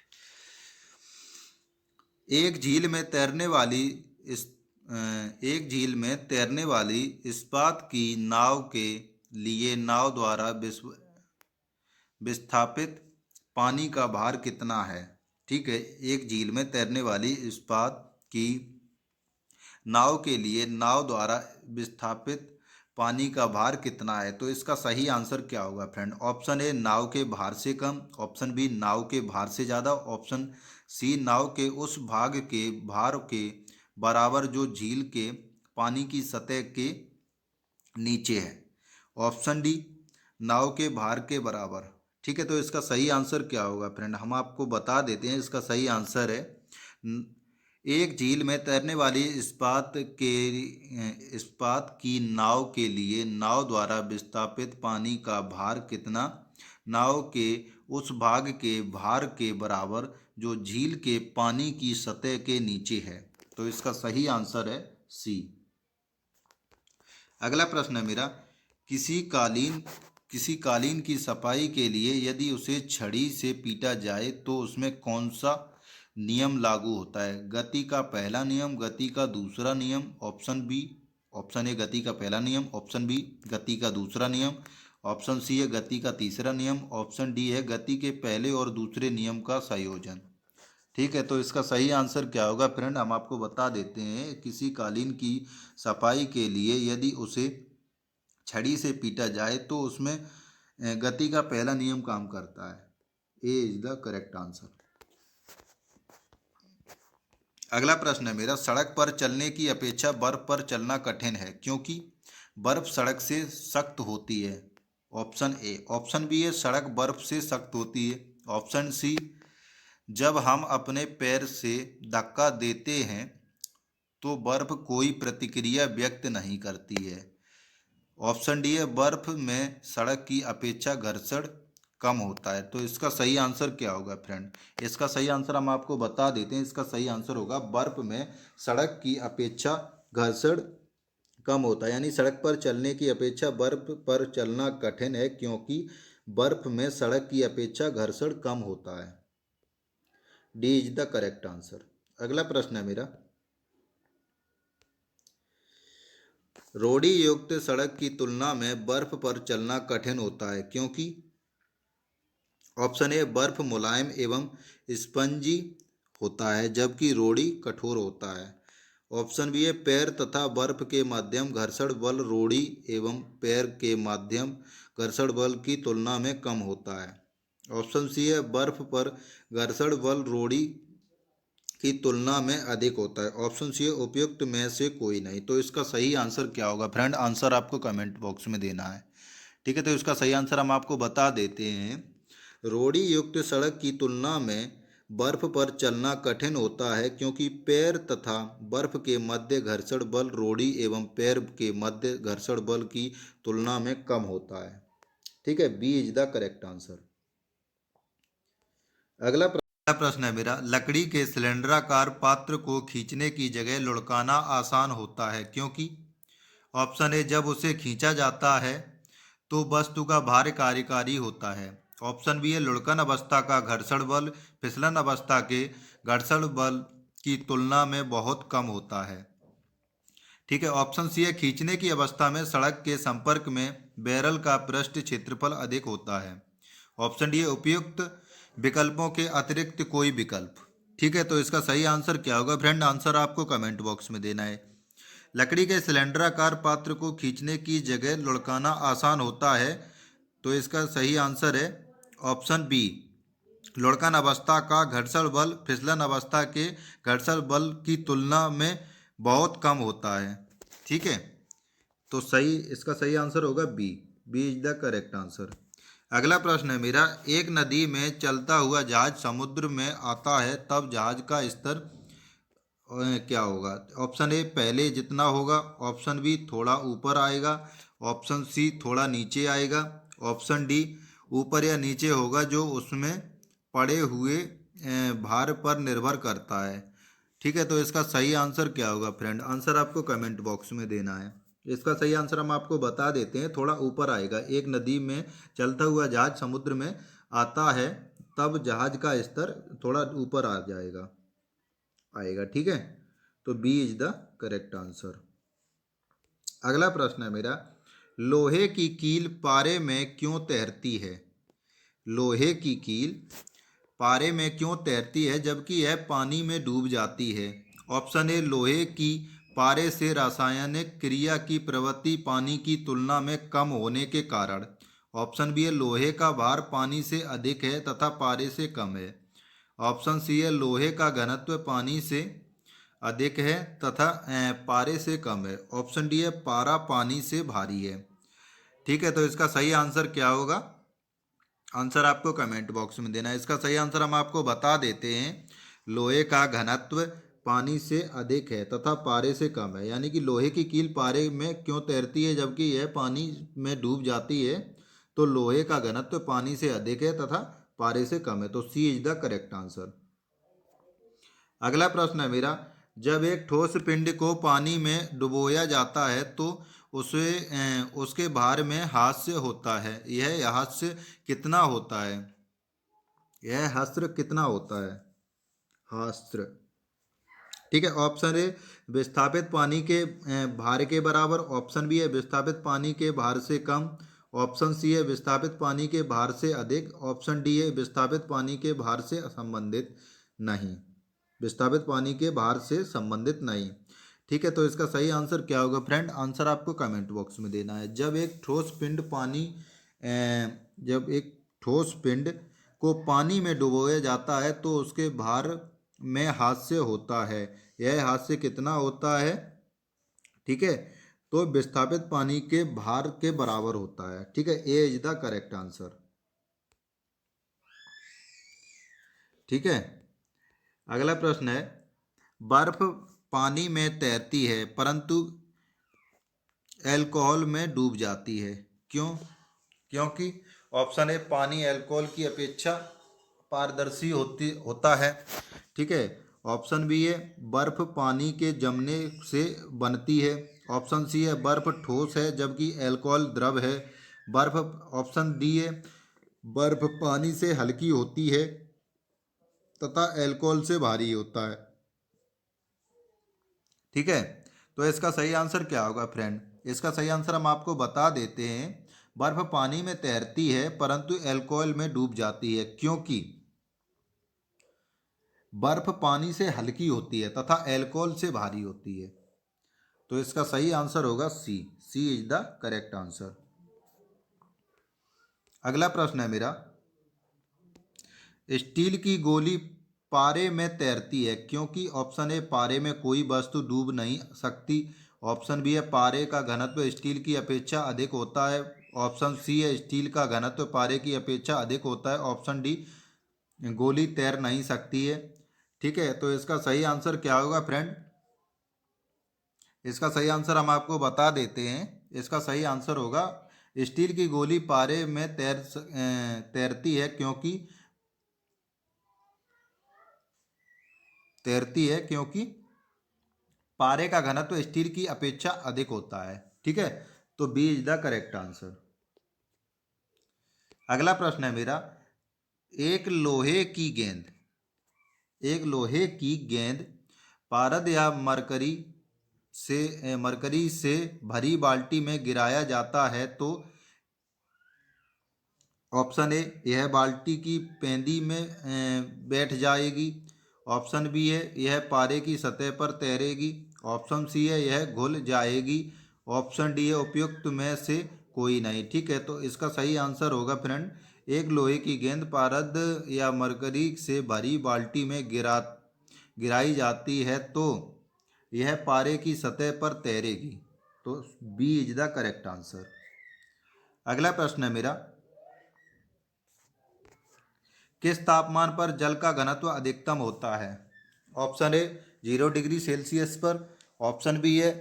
एक झील में तैरने वाली इस एक झील में तैरने वाली इस्पात की नाव के लिए नाव द्वारा विस्थापित पानी का भार कितना है। ठीक है, एक झील में तैरने वाली इस्पात की नाव के लिए नाव द्वारा विस्थापित पानी का भार कितना है। तो इसका सही आंसर क्या होगा फ्रेंड? ऑप्शन ए नाव के भार से कम, ऑप्शन बी नाव के भार से ज़्यादा, ऑप्शन सी नाव के उस भाग के भार के बराबर जो झील के पानी की सतह के नीचे है, ऑप्शन डी नाव के भार के बराबर। ठीक है, तो इसका सही आंसर क्या होगा फ्रेंड? हम आपको बता देते हैं, इसका सही आंसर है एक झील में तैरने वाली इस्पात की नाव के लिए नाव द्वारा विस्थापित पानी का भार कितना नाव के उस भाग के भार के बराबर जो झील के पानी की सतह के नीचे है। तो इसका सही आंसर है सी। अगला प्रश्न है मेरा, किसी कालीन की सफाई के लिए यदि उसे छड़ी से पीटा जाए तो उसमें कौन सा नियम लागू होता है? गति का पहला नियम, गति का दूसरा नियम, ऑप्शन ए गति का पहला नियम, ऑप्शन बी गति का दूसरा नियम, ऑप्शन सी है गति का तीसरा नियम, ऑप्शन डी है गति के पहले और दूसरे नियम का संयोजन। ठीक है, तो इसका सही आंसर क्या होगा फ्रेंड? हम आपको बता देते हैं, किसी कालीन की सफाई के लिए यदि उसे छड़ी से पीटा जाए तो उसमें गति का पहला नियम काम करता है। ए इज द करेक्ट आंसर। अगला प्रश्न है मेरा, सड़क पर चलने की अपेक्षा बर्फ पर चलना कठिन है क्योंकि बर्फ सड़क से सख्त होती है। ऑप्शन ए, ऑप्शन बी है सड़क बर्फ से सख्त होती है, ऑप्शन सी जब हम अपने पैर से धक्का देते हैं तो बर्फ कोई प्रतिक्रिया व्यक्त नहीं करती है, ऑप्शन डी है बर्फ में सड़क की अपेक्षा घर्षण कम होता है। तो इसका सही आंसर क्या होगा फ्रेंड? इसका सही आंसर हम आपको बता देते हैं, इसका सही आंसर होगा बर्फ में सड़क की अपेक्षा घर्षण कम होता है, यानी सड़क पर चलने की अपेक्षा बर्फ पर चलना कठिन है क्योंकि बर्फ में सड़क की अपेक्षा घर्षण कम होता है। D is the correct answer. अगला प्रश्न है मेरा, रोड़ी युक्त सड़क की तुलना में बर्फ पर चलना कठिन होता है क्योंकि ऑप्शन ए बर्फ मुलायम एवं स्पंजी होता है जबकि रोड़ी कठोर होता है, ऑप्शन बी है पैर तथा बर्फ के माध्यम घर्षण बल रोड़ी एवं पैर के माध्यम घर्षण बल की तुलना में कम होता है, ऑप्शन सी है बर्फ पर घर्षण बल रोड़ी की तुलना में अधिक होता है, ऑप्शन सी है उपयुक्त में से कोई नहीं। तो इसका सही आंसर क्या होगा फ्रेंड? आंसर आपको कमेंट बॉक्स में देना है। ठीक है, तो इसका सही आंसर हम आपको बता देते हैं, रोड़ी युक्त सड़क की तुलना में बर्फ पर चलना कठिन होता है क्योंकि पैर तथा बर्फ के मध्य घर्षण बल रोड़ी एवं पैर के मध्य घर्षण बल की तुलना में कम होता है। ठीक है, B is the correct answer. अगला प्रश्न है मेरा, लकड़ी के सिलेंडराकार पात्र को खींचने की जगह लुढ़काना आसान होता है क्योंकि ऑप्शन ए जब उसे खींचा जाता है तो वस्तु का भार कार्यकारी होता है, ऑप्शन बी है लुढ़कन अवस्था का घर्षण बल फिसलन अवस्था के घर्षण बल की तुलना में बहुत कम होता है। ठीक है, ऑप्शन सी है खींचने की अवस्था में सड़क के संपर्क में बैरल का पृष्ठ क्षेत्रफल अधिक होता है, ऑप्शन डी है उपयुक्त विकल्पों के अतिरिक्त कोई विकल्प। ठीक है, तो इसका सही आंसर क्या होगा फ्रेंड? आंसर आपको कमेंट बॉक्स में देना है। लकड़ी के सिलेंडराकार पात्र को खींचने की जगह लुढ़काना आसान होता है, तो इसका सही आंसर है ऑप्शन बी लुढ़कन अवस्था का घर्षण बल फिसलन अवस्था के घर्षण बल की तुलना में बहुत कम होता है। ठीक है, तो सही इसका सही आंसर होगा B is the correct answer. अगला प्रश्न है मेरा, एक नदी में चलता हुआ जहाज समुद्र में आता है तब जहाज का स्तर क्या होगा? ऑप्शन ए पहले जितना होगा, ऑप्शन बी थोड़ा ऊपर आएगा, ऑप्शन सी थोड़ा नीचे आएगा, ऑप्शन डी ऊपर या नीचे होगा जो उसमें पड़े हुए भार पर निर्भर करता है। ठीक है, तो इसका सही आंसर क्या होगा फ्रेंड? आंसर आपको कमेंट बॉक्स में देना है। इसका सही आंसर हम आपको बता देते हैं, थोड़ा ऊपर आएगा। एक नदी में चलता हुआ जहाज समुद्र में आता है, तब जहाज का स्तर थोड़ा ऊपर आ जाएगा, आएगा। ठीक है, तो B is the correct answer. अगला प्रश्न है मेरा, लोहे की कील पारे में क्यों तैरती है? लोहे की कील पारे में क्यों तैरती है जबकि यह पानी में डूब जाती है? ऑप्शन ए, लोहे की पारे से रासायनिक क्रिया की प्रवृत्ति पानी की तुलना में कम होने के कारण। ऑप्शन बी है, लोहे का भार पानी से अधिक है तथा पारे से कम है। ऑप्शन सी है, लोहे का घनत्व पानी से अधिक है तथा पारे से कम है। ऑप्शन डी है, पारा पानी से भारी है। ठीक है, तो इसका सही आंसर क्या होगा? आंसर आपको कमेंट बॉक्स में देना है। इसका सही आंसर हम आपको बता देते हैं, लोहे का घनत्व पानी से अधिक है तथा पारे से कम है। यानी कि लोहे की कील पारे में क्यों तैरती है जबकि यह पानी में डूब जाती है? तो लोहे का घनत्व पानी से अधिक है तथा पारे से कम है, तो सी इज द करेक्ट आंसर। अगला प्रश्न है मेरा, जब एक ठोस पिंड को पानी में डुबोया जाता है तो उसके भार में हास्य होता है। यह हास्य कितना होता है? यह हास्य कितना होता है? हास्य। ठीक है, ऑप्शन ए, विस्थापित पानी के भार के बराबर। ऑप्शन बी है, विस्थापित पानी के भार से कम। ऑप्शन सी है, विस्थापित पानी के भार से अधिक। ऑप्शन डी है, विस्थापित पानी के भार से संबंधित नहीं। विस्थापित पानी के भार से संबंधित नहीं। ठीक है, तो इसका सही आंसर क्या होगा फ्रेंड? आंसर आपको कमेंट बॉक्स में देना है। जब एक ठोस पिंड को पानी में डुबोया जाता है तो उसके भार में हास्य होता है। यह हास्य कितना होता है? ठीक है, तो विस्थापित पानी के भार के बराबर होता है। ठीक है, ए इज द करेक्ट आंसर। ठीक है, अगला प्रश्न है, बर्फ पानी में तैरती है परंतु अल्कोहल में डूब जाती है, क्यों? क्योंकि ऑप्शन ए, पानी अल्कोहल की अपेक्षा पारदर्शी होता है। ठीक है, ऑप्शन बी है, बर्फ पानी के जमने से बनती है। ऑप्शन सी है, बर्फ ठोस है जबकि अल्कोहल द्रव है। बर्फ ऑप्शन डी है, बर्फ पानी से हल्की होती है तथा अल्कोहल से भारी होता है। ठीक है, तो इसका सही आंसर क्या होगा फ्रेंड? इसका सही आंसर हम आपको बता देते हैं, बर्फ पानी में तैरती है परंतु अल्कोहल में डूब जाती है क्योंकि बर्फ पानी से हल्की होती है तथा अल्कोहल से भारी होती है। तो इसका सही आंसर होगा सी। C is the correct answer. अगला प्रश्न है मेरा, स्टील की गोली पारे में तैरती है क्योंकि ऑप्शन ए, पारे में कोई वस्तु डूब नहीं सकती। ऑप्शन बी है, पारे का घनत्व स्टील की अपेक्षा अधिक होता है। ऑप्शन सी है, स्टील का घनत्व पारे की अपेक्षा अधिक होता है। ऑप्शन डी, गोली तैर नहीं सकती है। ठीक है, तो इसका सही आंसर क्या होगा फ्रेंड? इसका सही आंसर हम आपको बता देते हैं। इसका सही आंसर होगा, स्टील की गोली पारे में तैरती है क्योंकि पारे का घनत्व स्टील की अपेक्षा अधिक होता है। ठीक है, तो B is the correct answer. अगला प्रश्न है मेरा, एक लोहे की गेंद पारद या मरकरी से भरी बाल्टी में गिराया जाता है तो ऑप्शन ए, यह बाल्टी की पेंदी में बैठ जाएगी। ऑप्शन बी है, यह पारे की सतह पर तैरेगी। ऑप्शन सी है, यह घुल जाएगी। ऑप्शन डी है, उपयुक्त में से कोई नहीं। ठीक है, तो इसका सही आंसर होगा फ्रेंड, एक लोहे की गेंद पारद या मरकरी से भरी बाल्टी में गिराई जाती है तो यह पारे की सतह पर तैरेगी। तो B is the correct answer. अगला प्रश्न है मेरा, किस तापमान पर जल का घनत्व अधिकतम होता है? ऑप्शन ए, 0 डिग्री सेल्सियस पर। ऑप्शन बी है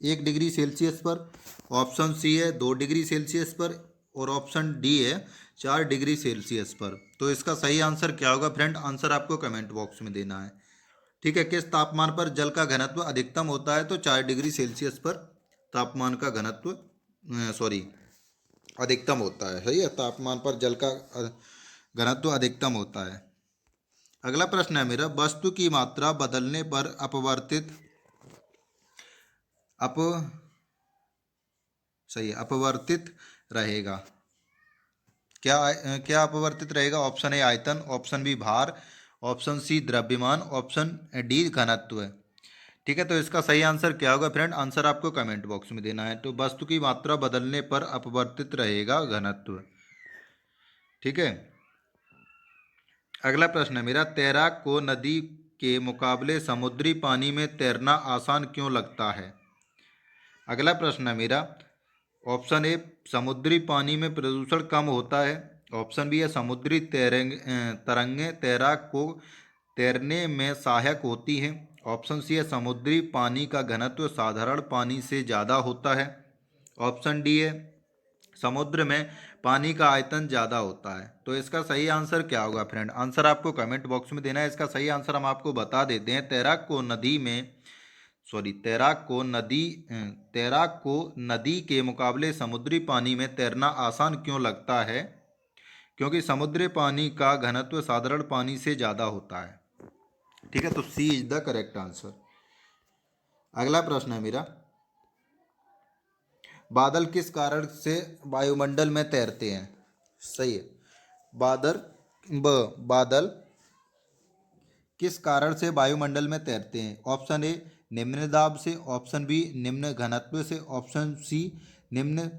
1 डिग्री सेल्सियस पर। ऑप्शन सी है 2 डिग्री सेल्सियस पर। और ऑप्शन डी है 4 डिग्री सेल्सियस पर। तो इसका सही आंसर क्या होगा फ्रेंड? आंसर आपको कमेंट बॉक्स में देना है। ठीक है, किस तापमान पर जल का घनत्व अधिकतम होता है? तो 4 डिग्री सेल्सियस पर तापमान का घनत्व सॉरी अधिकतम होता है। सही है, तापमान पर जल का घनत्व अधिकतम होता है। अगला प्रश्न है मेरा, वस्तु की मात्रा बदलने पर अप सही है, अपवर्तित रहेगा। क्या अपवर्तित रहेगा? ऑप्शन ए आयतन, ऑप्शन बी भार, ऑप्शन सी द्रव्यमान, ऑप्शन डी घनत्व। ठीक है, तो इसका सही आंसर क्या होगा फ्रेंड? आंसर आपको कमेंट बॉक्स में देना है। तो वस्तु की मात्रा बदलने पर अपवर्तित रहेगा घनत्व। ठीक है, अगला प्रश्न है मेरा, तैराक को नदी के मुकाबले समुद्री पानी में तैरना आसान क्यों लगता है? अगला प्रश्न है मेरा, ऑप्शन ए समुद्री पानी में प्रदूषण कम होता है, ऑप्शन बी है समुद्री तरंगें तैराक को तैरने में सहायक होती हैं, ऑप्शन सी है समुद्री पानी का घनत्व साधारण पानी से ज़्यादा होता है, ऑप्शन डी है समुद्र में पानी का आयतन ज़्यादा होता है। तो इसका सही आंसर क्या होगा फ्रेंड? आंसर आपको कमेंट बॉक्स में देना है। इसका सही आंसर हम आपको बता देते हैं। तैराक को नदी के मुकाबले समुद्री पानी में तैरना आसान क्यों लगता है? क्योंकि समुद्री पानी का घनत्व साधारण पानी से ज़्यादा होता है। ठीक है, तो सी इज द करेक्ट आंसर। अगला प्रश्न है मेरा, बादल किस कारण से वायुमंडल में तैरते हैं? सही है, बादल किस कारण से वायुमंडल में तैरते हैं? ऑप्शन ए निम्न दाब से, ऑप्शन बी निम्न घनत्व से, ऑप्शन सी निम्न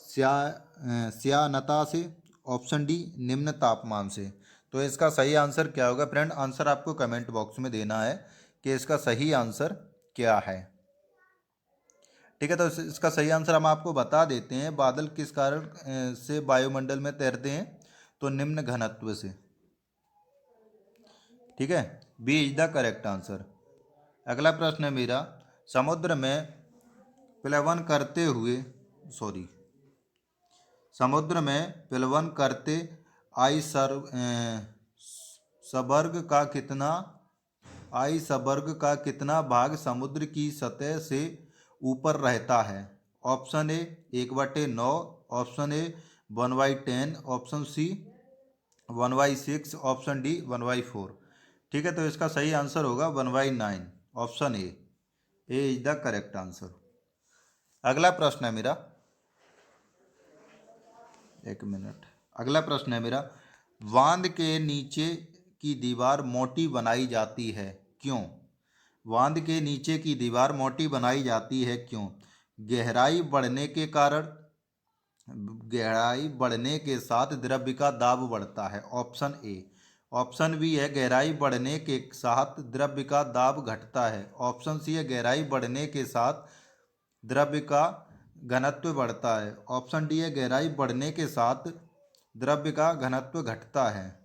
श्यानता से, ऑप्शन डी निम्न तापमान से। तो इसका सही आंसर क्या होगा फ्रेंड? आंसर आपको कमेंट बॉक्स में देना है कि इसका सही आंसर क्या है। ठीक है, तो इसका सही आंसर हम आपको बता देते हैं। बादल किस कारण से वायुमंडल में तैरते हैं? तो निम्न घनत्व से। ठीक है, B is the correct answer. अगला प्रश्न है मेरा, समुद्र में प्लवन करते हुए सॉरी समुद्र में प्लवन करते आइसबर्ग का कितना भाग समुद्र की सतह से ऊपर रहता है? Option A 1/9, option A 1/10, option C 1/6, option D 1/4। ठीक है, तो इसका सही आंसर होगा 1/9, option A is the correct answer. अगला प्रश्न है मेरा, एक मिनट। अगला प्रश्न है मेरा, बांध के नीचे की दीवार मोटी बनाई जाती है क्यों? बांध के नीचे की दीवार मोटी बनाई जाती है क्यों? गहराई बढ़ने के कारण, गहराई बढ़ने के साथ द्रव्य का दाब बढ़ता है, ऑप्शन ए। ऑप्शन बी है गहराई बढ़ने के साथ द्रव्य का दाब घटता है, ऑप्शन सी है गहराई बढ़ने के साथ द्रव्य का घनत्व बढ़ता है, ऑप्शन डी है गहराई बढ़ने के साथ द्रव्य का घनत्व घटता है।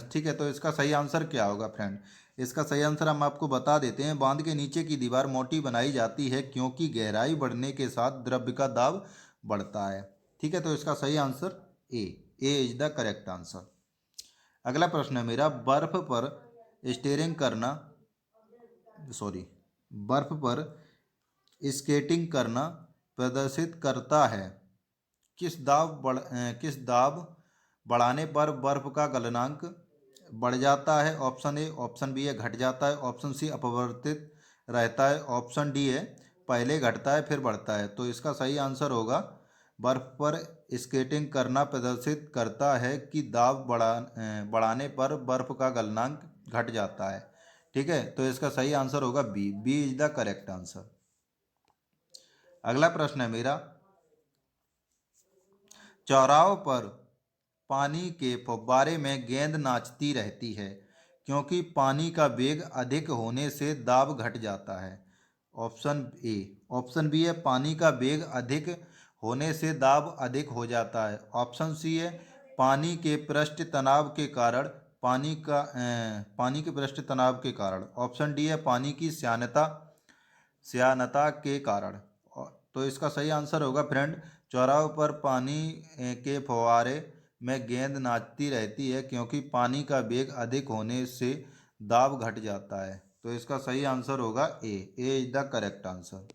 ठीक है, तो इसका सही आंसर क्या होगा फ्रेंड? इसका सही आंसर हम आपको बता देते हैं। बांध के नीचे की दीवार मोटी बनाई जाती है क्योंकि गहराई बढ़ने के साथ द्रव्य का दाब बढ़ता है। ठीक है, तो इसका सही answer A is the correct answer. अगला प्रश्न है मेरा, बर्फ पर स्केटिंग करना प्रदर्शित करता है किस दाब बढ़ाने पर बर्फ का गलनांक बढ़ जाता है? ऑप्शन ए, ऑप्शन बी है घट जाता है, ऑप्शन सी अपवर्तित रहता है, ऑप्शन डी है पहले घटता है फिर बढ़ता है। तो इसका सही आंसर होगा, बर्फ पर स्केटिंग करना प्रदर्शित करता है कि दाब बढ़ाने पर बर्फ का गलनांक घट जाता है। ठीक है, तो इसका सही आंसर होगा B is the correct answer. अगला प्रश्न है मेरा, चौराहों पर पानी के फव्वारे में गेंद नाचती रहती है क्योंकि पानी का वेग अधिक होने से दाब घट जाता है, ऑप्शन ए। ऑप्शन बी है पानी का वेग अधिक होने से दाब अधिक हो जाता है, ऑप्शन सी है पानी के पृष्ठ तनाव के कारण पानी के पृष्ठ तनाव के कारण, ऑप्शन डी है पानी की श्यानता के कारण। तो इसका सही आंसर होगा फ्रेंड चौराहों पर पानी के फव्वारे में गेंद नाचती रहती है क्योंकि पानी का वेग अधिक होने से दाब घट जाता है। तो इसका सही आंसर होगा ए इज द करेक्ट आंसर।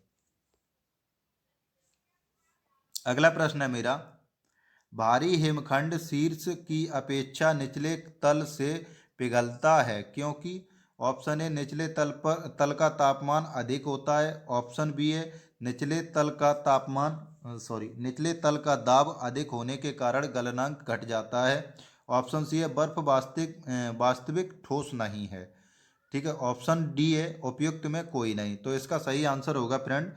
अगला प्रश्न है मेरा, भारी हिमखंड शीर्ष की अपेक्षा निचले तल से पिघलता है क्योंकि ऑप्शन ए निचले तल का तापमान अधिक होता है, ऑप्शन बी है निचले तल का निचले तल का दाब अधिक होने के कारण गलनांक घट जाता है, ऑप्शन सी है बर्फ वास्तविक ठोस नहीं है। ठीक है, ऑप्शन डी है उपयुक्त में कोई नहीं। तो इसका सही आंसर होगा फ्रेंड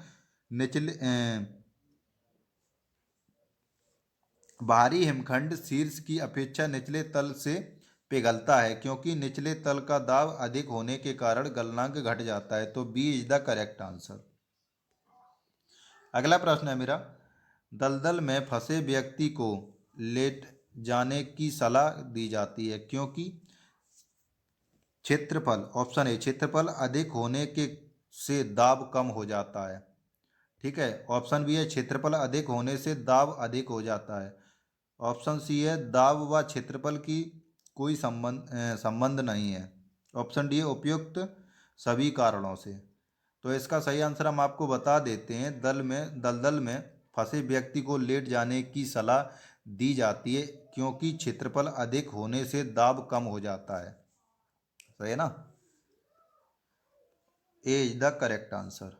भारी हिमखंड शीर्ष की अपेक्षा निचले तल से पिघलता है क्योंकि निचले तल का दाब अधिक होने के कारण गलनांक घट जाता है। तो B is the correct answer. अगला प्रश्न है मेरा, दलदल में फंसे व्यक्ति को लेट जाने की सलाह दी जाती है क्योंकि क्षेत्रफल, ऑप्शन ए क्षेत्रफल अधिक होने के से दाब कम हो जाता है। ठीक है, ऑप्शन बी है क्षेत्रफल अधिक होने से दाब अधिक हो जाता है, ऑप्शन सी है दाब व क्षेत्रफल की कोई संबंध नहीं है, ऑप्शन डी है उपयुक्त सभी कारणों से। तो इसका सही आंसर हम आपको बता देते हैं, दलदल में फंसे व्यक्ति को लेट जाने की सलाह दी जाती है क्योंकि क्षेत्रफल अधिक होने से दाब कम हो जाता है। सही है ना, ए इज द करेक्ट आंसर।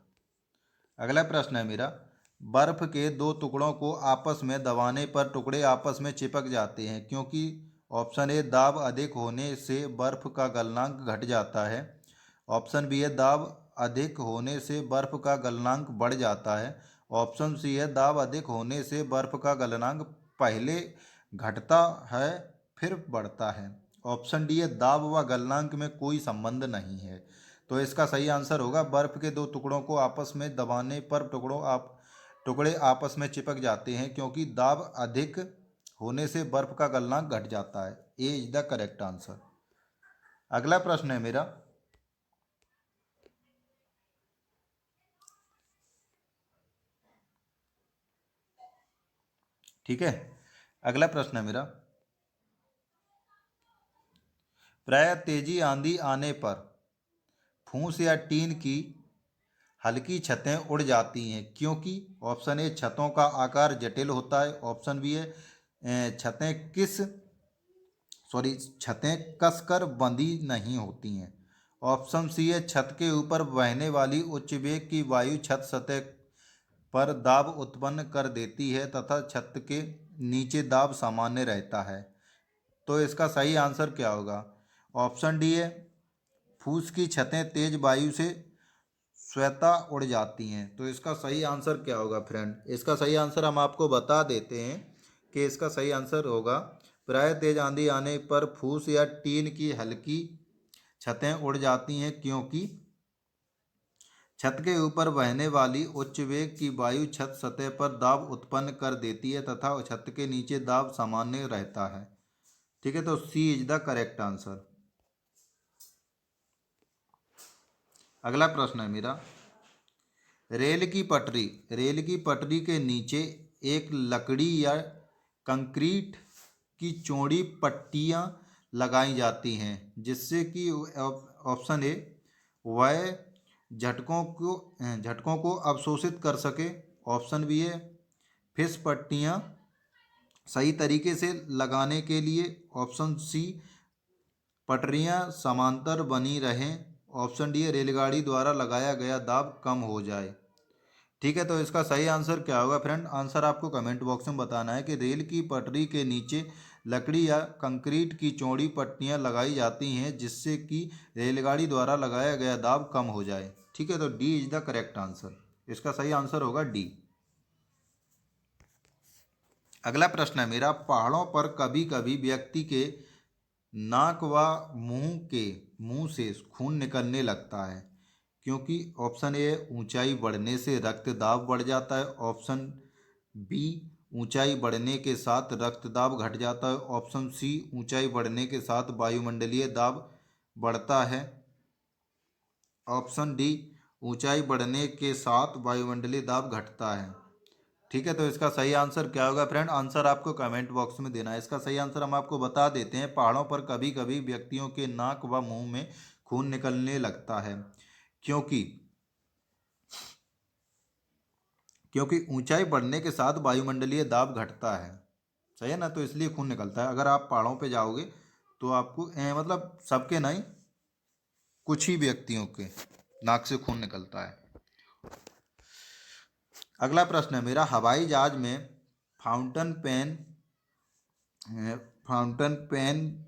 अगला प्रश्न है मेरा, बर्फ के दो टुकड़ों को आपस में दबाने पर टुकड़े आपस में चिपक जाते हैं क्योंकि ऑप्शन ए दाब अधिक होने से बर्फ का गलनांक घट जाता है, ऑप्शन बी है दाब अधिक होने से बर्फ का गलनांक बढ़ जाता है, ऑप्शन सी है दाब अधिक होने से बर्फ का गलनांक पहले घटता है फिर बढ़ता है, ऑप्शन डी है दाब व गलनांक में कोई संबंध नहीं है। तो इसका सही आंसर होगा बर्फ के दो टुकड़ों को आपस में दबाने पर टुकड़े आपस में चिपक जाते हैं क्योंकि दाब अधिक होने से बर्फ का गलनांक घट जाता है। ए इज द करेक्ट आंसर। अगला प्रश्न है मेरा, ठीक है, अगला प्रश्न है मेरा, प्राय तेजी आंधी आने पर फूस या टीन की हल्की छतें उड़ जाती हैं क्योंकि ऑप्शन ए छतों का आकार जटिल होता है, ऑप्शन बी है छतें कसकर बंधी नहीं होती हैं, ऑप्शन सी है छत के ऊपर बहने वाली उच्च वेग की वायु छत सतह पर दाब उत्पन्न कर देती है तथा छत के नीचे दाब सामान्य रहता है। तो इसका सही आंसर क्या होगा, ऑप्शन डी है फूस की छतें तेज वायु से स्वतः उड़ जाती हैं। तो इसका सही आंसर क्या होगा फ्रेंड, इसका सही आंसर हम आपको बता देते हैं कि इसका सही आंसर होगा प्राय तेज आंधी आने पर फूस या टीन की हल्की छतें उड़ जाती हैं क्योंकि छत के ऊपर बहने वाली उच्च वेग की वायु छत सतह पर दाब उत्पन्न कर देती है तथा छत के नीचे दाब सामान्य रहता है। ठीक है, तो सी इज द करेक्ट आंसर। अगला प्रश्न है मेरा, रेल की पटरी के नीचे एक लकड़ी या कंक्रीट की चौड़ी पट्टियां लगाई जाती हैं जिससे कि ऑप्शन ए वह झटकों को अवशोषित कर सके, ऑप्शन बी है फिस पट्टियां सही तरीके से लगाने के लिए, ऑप्शन सी पटरियां समांतर बनी रहें, ऑप्शन डी है रेलगाड़ी द्वारा लगाया गया दाब कम हो जाए। ठीक है, तो इसका सही आंसर क्या होगा फ्रेंड, आंसर आपको कमेंट बॉक्स में बताना है कि रेल की पटरी के नीचे लकड़ी या कंक्रीट की चौड़ी पट्टियां लगाई जाती हैं जिससे कि रेलगाड़ी द्वारा लगाया गया दाब कम हो जाए। ठीक है, तो D is the correct answer, इसका सही आंसर होगा डी। अगला प्रश्न है मेरा, पहाड़ों पर कभी कभी व्यक्ति के नाक व मुंह से खून निकलने लगता है क्योंकि ऑप्शन ए ऊंचाई बढ़ने से रक्त दाब बढ़ जाता है, ऑप्शन बी ऊंचाई बढ़ने के साथ रक्त दाब घट जाता है, ऑप्शन सी ऊंचाई बढ़ने के साथ वायुमंडलीय दाब बढ़ता है, ऑप्शन डी ऊंचाई बढ़ने के साथ वायुमंडलीय दाब घटता है। ठीक है, तो इसका सही आंसर क्या होगा फ्रेंड? आंसर आपको कमेंट बॉक्स में देना है। इसका सही आंसर हम आपको बता देते हैं। पहाड़ों पर कभी कभी व्यक्तियों के नाक व मुंह में खून निकलने लगता है, क्योंकि क्योंकि ऊंचाई बढ़ने के साथ वायुमंडलीय दाब घटता है। सही है ना, तो इसलिए खून निकलता है। अगर आप पहाड़ों पे जाओगे तो आपको मतलब सबके नहीं, कुछ ही व्यक्तियों के नाक से खून निकलता है। अगला प्रश्न है मेरा, हवाई जहाज में फाउंटेन पेन फाउंटेन पेन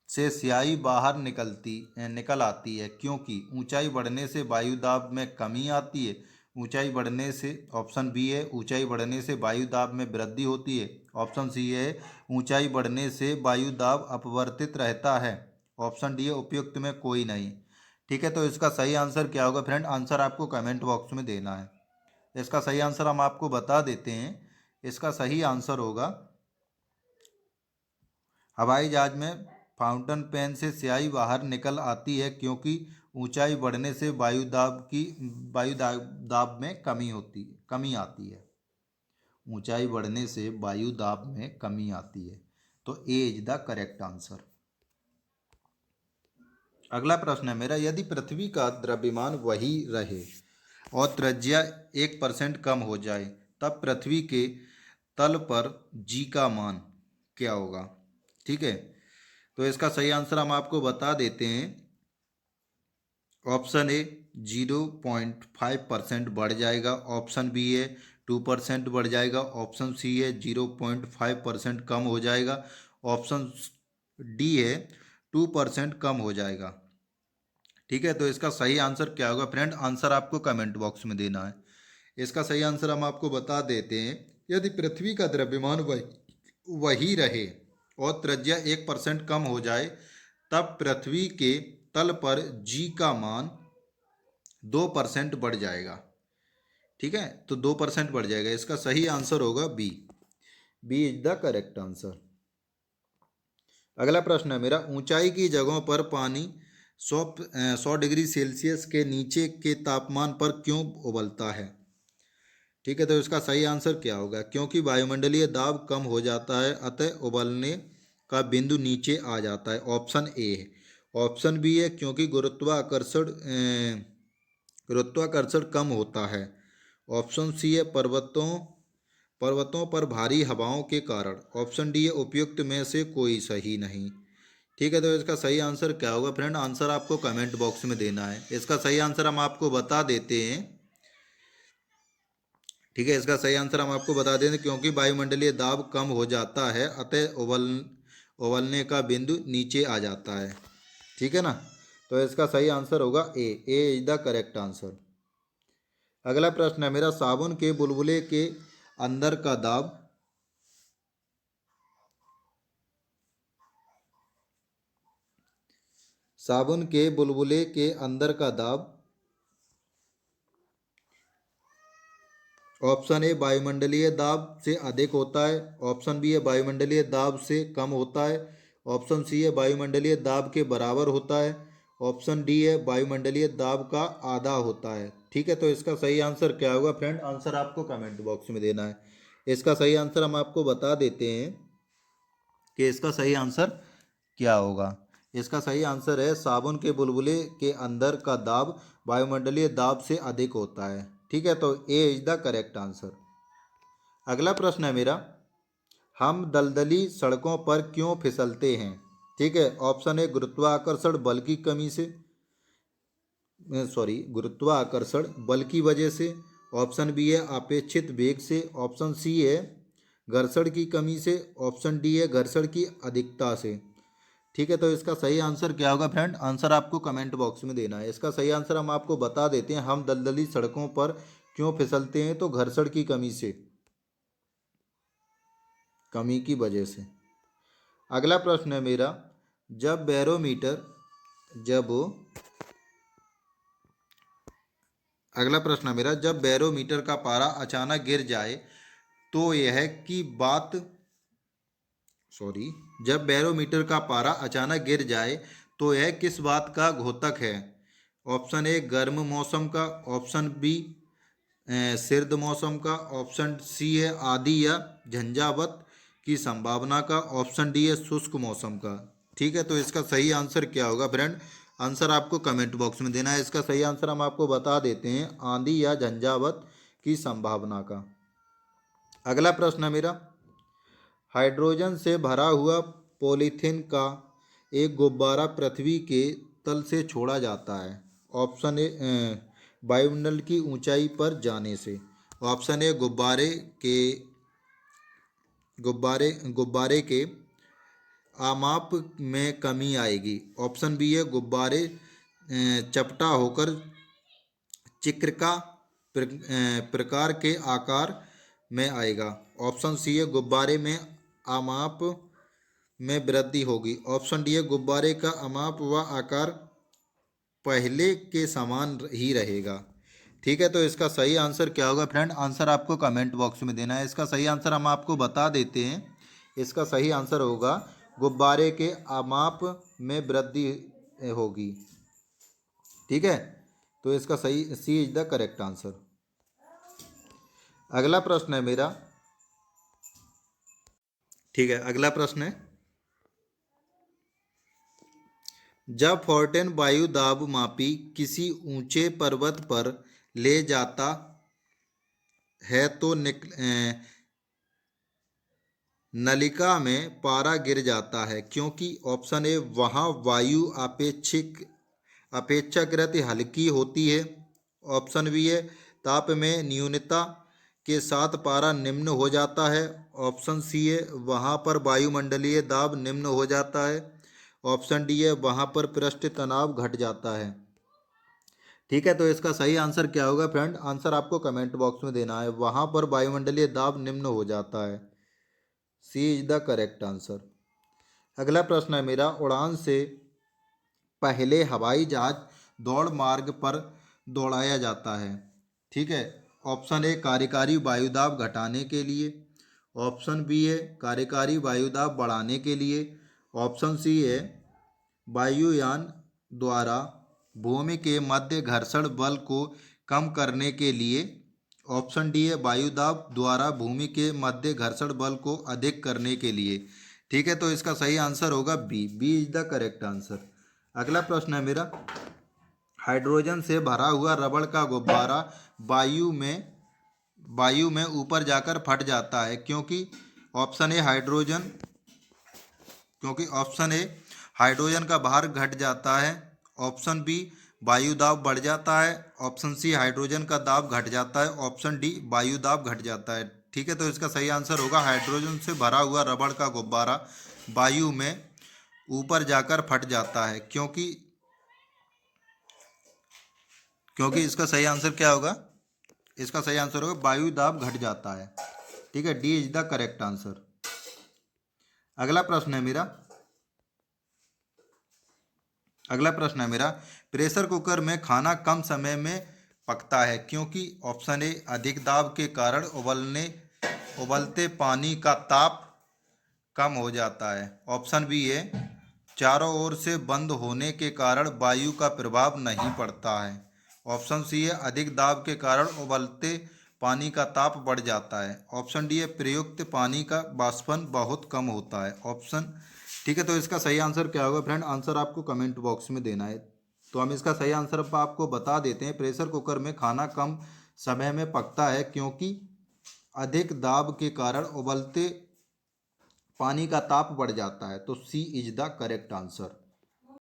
से स्याही बाहर निकल आती है, क्योंकि ऊंचाई बढ़ने से वायु दाब में कमी आती है। ऊंचाई बढ़ने से, ऑप्शन बी है, ऊंचाई बढ़ने से वायु दाब में वृद्धि होती है। ऑप्शन सी है, ऊंचाई बढ़ने से वायु दाब अपवर्तित रहता है। ऑप्शन डी है, उपयुक्त में कोई नहीं। ठीक है, तो इसका सही आंसर क्या होगा फ्रेंड? आंसर आपको कमेंट बॉक्स में देना है। इसका सही आंसर हम आपको बता देते हैं। इसका सही आंसर होगा, हवाई जहाज में फाउंटेन पेन से स्याही बाहर निकल आती है, क्योंकि ऊंचाई बढ़ने से वायु दाब में कमी आती है। ऊंचाई बढ़ने से वायु दाब में कमी आती है। तो ए इज द करेक्ट आंसर। अगला प्रश्न है मेरा, यदि पृथ्वी का द्रव्यमान वही रहे और त्रिज्या 1% कम हो जाए, तब पृथ्वी के तल पर जी का मान क्या होगा? ठीक है, तो इसका सही आंसर हम आपको बता देते हैं। ऑप्शन ए 0.5% बढ़ जाएगा। ऑप्शन बी है 2% बढ़ जाएगा। ऑप्शन सी है 0.5% कम हो जाएगा। ऑप्शन डी है 2% कम हो जाएगा। ठीक है, तो इसका सही आंसर क्या होगा फ्रेंड? आंसर आपको कमेंट बॉक्स में देना है। इसका सही आंसर हम आपको बता देते हैं। यदि पृथ्वी का द्रव्यमान वही रहे और त्रिज्या 1% कम हो जाए, तब पृथ्वी के तल पर जी का मान 2% बढ़ जाएगा। ठीक है, तो 2% बढ़ जाएगा। इसका सही आंसर होगा B. B is the correct answer. अगला प्रश्न है मेरा, ऊंचाई की जगहों पर पानी 100 डिग्री सेल्सियस के नीचे के तापमान पर क्यों उबलता है? ठीक है, तो इसका सही आंसर क्या होगा? क्योंकि वायुमंडलीय दाब कम हो जाता है, अतः उबलने का बिंदु नीचे आ जाता है। ऑप्शन ए है। ऑप्शन बी है, क्योंकि गुरुत्वाकर्षण कम होता है। ऑप्शन सी है, पर्वतों पर भारी हवाओं के कारण। ऑप्शन डी है, उपयुक्त में से कोई सही नहीं। ठीक है, तो इसका सही आंसर क्या होगा फ्रेंड? आंसर आपको कमेंट बॉक्स में देना है। इसका सही आंसर हम आपको बता देते हैं। ठीक है, इसका सही आंसर हम आपको बता देते हैं, क्योंकि वायुमंडलीय दाब कम हो जाता है, अतः उबलने का बिंदु नीचे आ जाता है। ठीक है ना, तो इसका सही आंसर होगा ए इज द करेक्ट आंसर। अगला प्रश्न है मेरा, साबुन के बुलबुले के अंदर का दाब साबुन के बुलबुले के अंदर का दाब ऑप्शन ए वायुमंडलीय दाब से अधिक होता है। ऑप्शन बी है वायुमंडलीय दाब से कम होता है। ऑप्शन सी है वायुमंडलीय दाब के बराबर होता है। ऑप्शन डी है वायुमंडलीय दाब का आधा होता है। ठीक है, तो इसका सही आंसर क्या होगा फ्रेंड? आंसर आपको कमेंट बॉक्स में देना है। इसका सही आंसर हम आपको बता देते हैं कि इसका सही आंसर क्या होगा। इसका सही आंसर है, साबुन के बुलबुले के अंदर का दाब वायुमंडलीय दाब से अधिक होता है। ठीक है, तो ए इज द करेक्ट आंसर। अगला प्रश्न है मेरा, हम दलदली सड़कों पर क्यों फिसलते हैं? ठीक है, ऑप्शन ए गुरुत्वाकर्षण बल की कमी से, गुरुत्वाकर्षण बल की वजह से। ऑप्शन बी है अपेक्षित वेग से। ऑप्शन सी है घर्षण की कमी से। ऑप्शन डी है घर्षण की अधिकता से। ठीक है, तो इसका सही आंसर क्या होगा फ्रेंड? आंसर आपको कमेंट बॉक्स में देना है। इसका सही आंसर हम आपको बता देते हैं। हम दलदली सड़कों पर क्यों फिसलते हैं? तो घर्षण की कमी की वजह से। अगला प्रश्न है मेरा, जब बैरोमीटर जब अगला प्रश्न है मेरा, जब बैरोमीटर का पारा अचानक गिर जाए तो यह की बात सॉरी जब बैरोमीटर का पारा अचानक गिर जाए तो यह किस बात का घोतक है? ऑप्शन ए गर्म मौसम का। ऑप्शन बी सर्द मौसम का, ऑप्शन सी है आंधी या झंझावत की संभावना का, ऑप्शन डी है शुष्क मौसम का। ठीक है, तो इसका सही आंसर क्या होगा फ्रेंड? आंसर आपको कमेंट बॉक्स में देना है। इसका सही आंसर हम आपको बता देते हैं, आंधी या झंझावत की संभावना का। अगला प्रश्न है मेरा, हाइड्रोजन से भरा हुआ पॉलीथीन का एक गुब्बारा पृथ्वी के तल से छोड़ा जाता है। ऑप्शन ए वायुमंडल की ऊंचाई पर जाने से, ऑप्शन ए गुब्बारे के आमाप में कमी आएगी, ऑप्शन बी है गुब्बारे चपटा होकर चिक्र प्रकार के आकार में आएगा, ऑप्शन सी है गुब्बारे में आमाप में वृद्धि होगी, ऑप्शन डी है गुब्बारे का आमाप व आकार पहले के समान ही रहेगा। ठीक है, तो इसका सही आंसर क्या होगा फ्रेंड? आंसर आपको कमेंट बॉक्स में देना है। इसका सही आंसर हम आपको बता देते हैं। इसका सही आंसर होगा गुब्बारे के आमाप में वृद्धि होगी। ठीक है, तो इसका सही सी इज द करेक्ट आंसर। अगला प्रश्न है मेरा, ठीक है, अगला प्रश्न है, जब फोर्टेन वायु दाब मापी किसी ऊंचे पर्वत पर ले जाता है तो नलिका में पारा गिर जाता है, क्योंकि ऑप्शन ए वहाँ वायु अपेक्षाकृत हल्की होती है, ऑप्शन बी है ताप में न्यूनता के साथ पारा निम्न हो जाता है, ऑप्शन सी है वहाँ पर वायुमंडलीय दाब निम्न हो जाता है, ऑप्शन डी है वहाँ पर पृष्ठ तनाव घट जाता है। ठीक है, तो इसका सही आंसर क्या होगा फ्रेंड? आंसर आपको कमेंट बॉक्स में देना है। वहाँ पर वायुमंडलीय दाब निम्न हो जाता है, C is the correct answer. अगला प्रश्न है मेरा, उड़ान से पहले हवाई जहाज दौड़ मार्ग पर दौड़ाया जाता है। ठीक है, ऑप्शन ए कार्यकारी वायुदाब घटाने के लिए, ऑप्शन बी है कार्यकारी वायुदाब बढ़ाने के लिए, ऑप्शन सी है वायुयान द्वारा भूमि के मध्य घर्षण बल को कम करने के लिए, ऑप्शन डी है वायुदाब द्वारा भूमि के मध्य घर्षण बल को अधिक करने के लिए। ठीक है, तो इसका सही आंसर होगा B is the correct answer. अगला प्रश्न है मेरा, हाइड्रोजन से भरा हुआ रबड़ का गुब्बारा वायु में ऊपर जाकर फट जाता है, क्योंकि ऑप्शन ए हाइड्रोजन का भार घट जाता है, ऑप्शन बी वायु दाब बढ़ जाता है, ऑप्शन सी हाइड्रोजन का दाब घट जाता है, ऑप्शन डी वायु दाब घट जाता है। ठीक है, तो इसका सही आंसर होगा हाइड्रोजन से भरा हुआ रबड़ का गुब्बारा वायु में ऊपर जाकर फट जाता है, क्योंकि इसका सही आंसर क्या होगा? इसका सही आंसर होगा वायु दाब घट जाता है। ठीक है, D is the correct answer. अगला प्रश्न है मेरा, प्रेशर कुकर में खाना कम समय में पकता है, क्योंकि ऑप्शन ए अधिक दाब के कारण उबलते पानी का ताप कम हो जाता है, ऑप्शन बी है चारों ओर से बंद होने के कारण वायु का प्रभाव नहीं पड़ता है, ऑप्शन सी है अधिक दाब के कारण उबलते पानी का ताप बढ़ जाता है, ऑप्शन डी है प्रयुक्त पानी का वाष्पन बहुत कम होता है, ऑप्शन। ठीक है, तो इसका सही आंसर क्या होगा फ्रेंड? आंसर आपको कमेंट बॉक्स में देना है। तो हम इसका सही आंसर आपको बता देते हैं, प्रेशर कुकर में खाना कम समय में पकता है, क्योंकि अधिक दाब के कारण उबलते पानी का ताप बढ़ जाता है, तो सी इज द करेक्ट आंसर।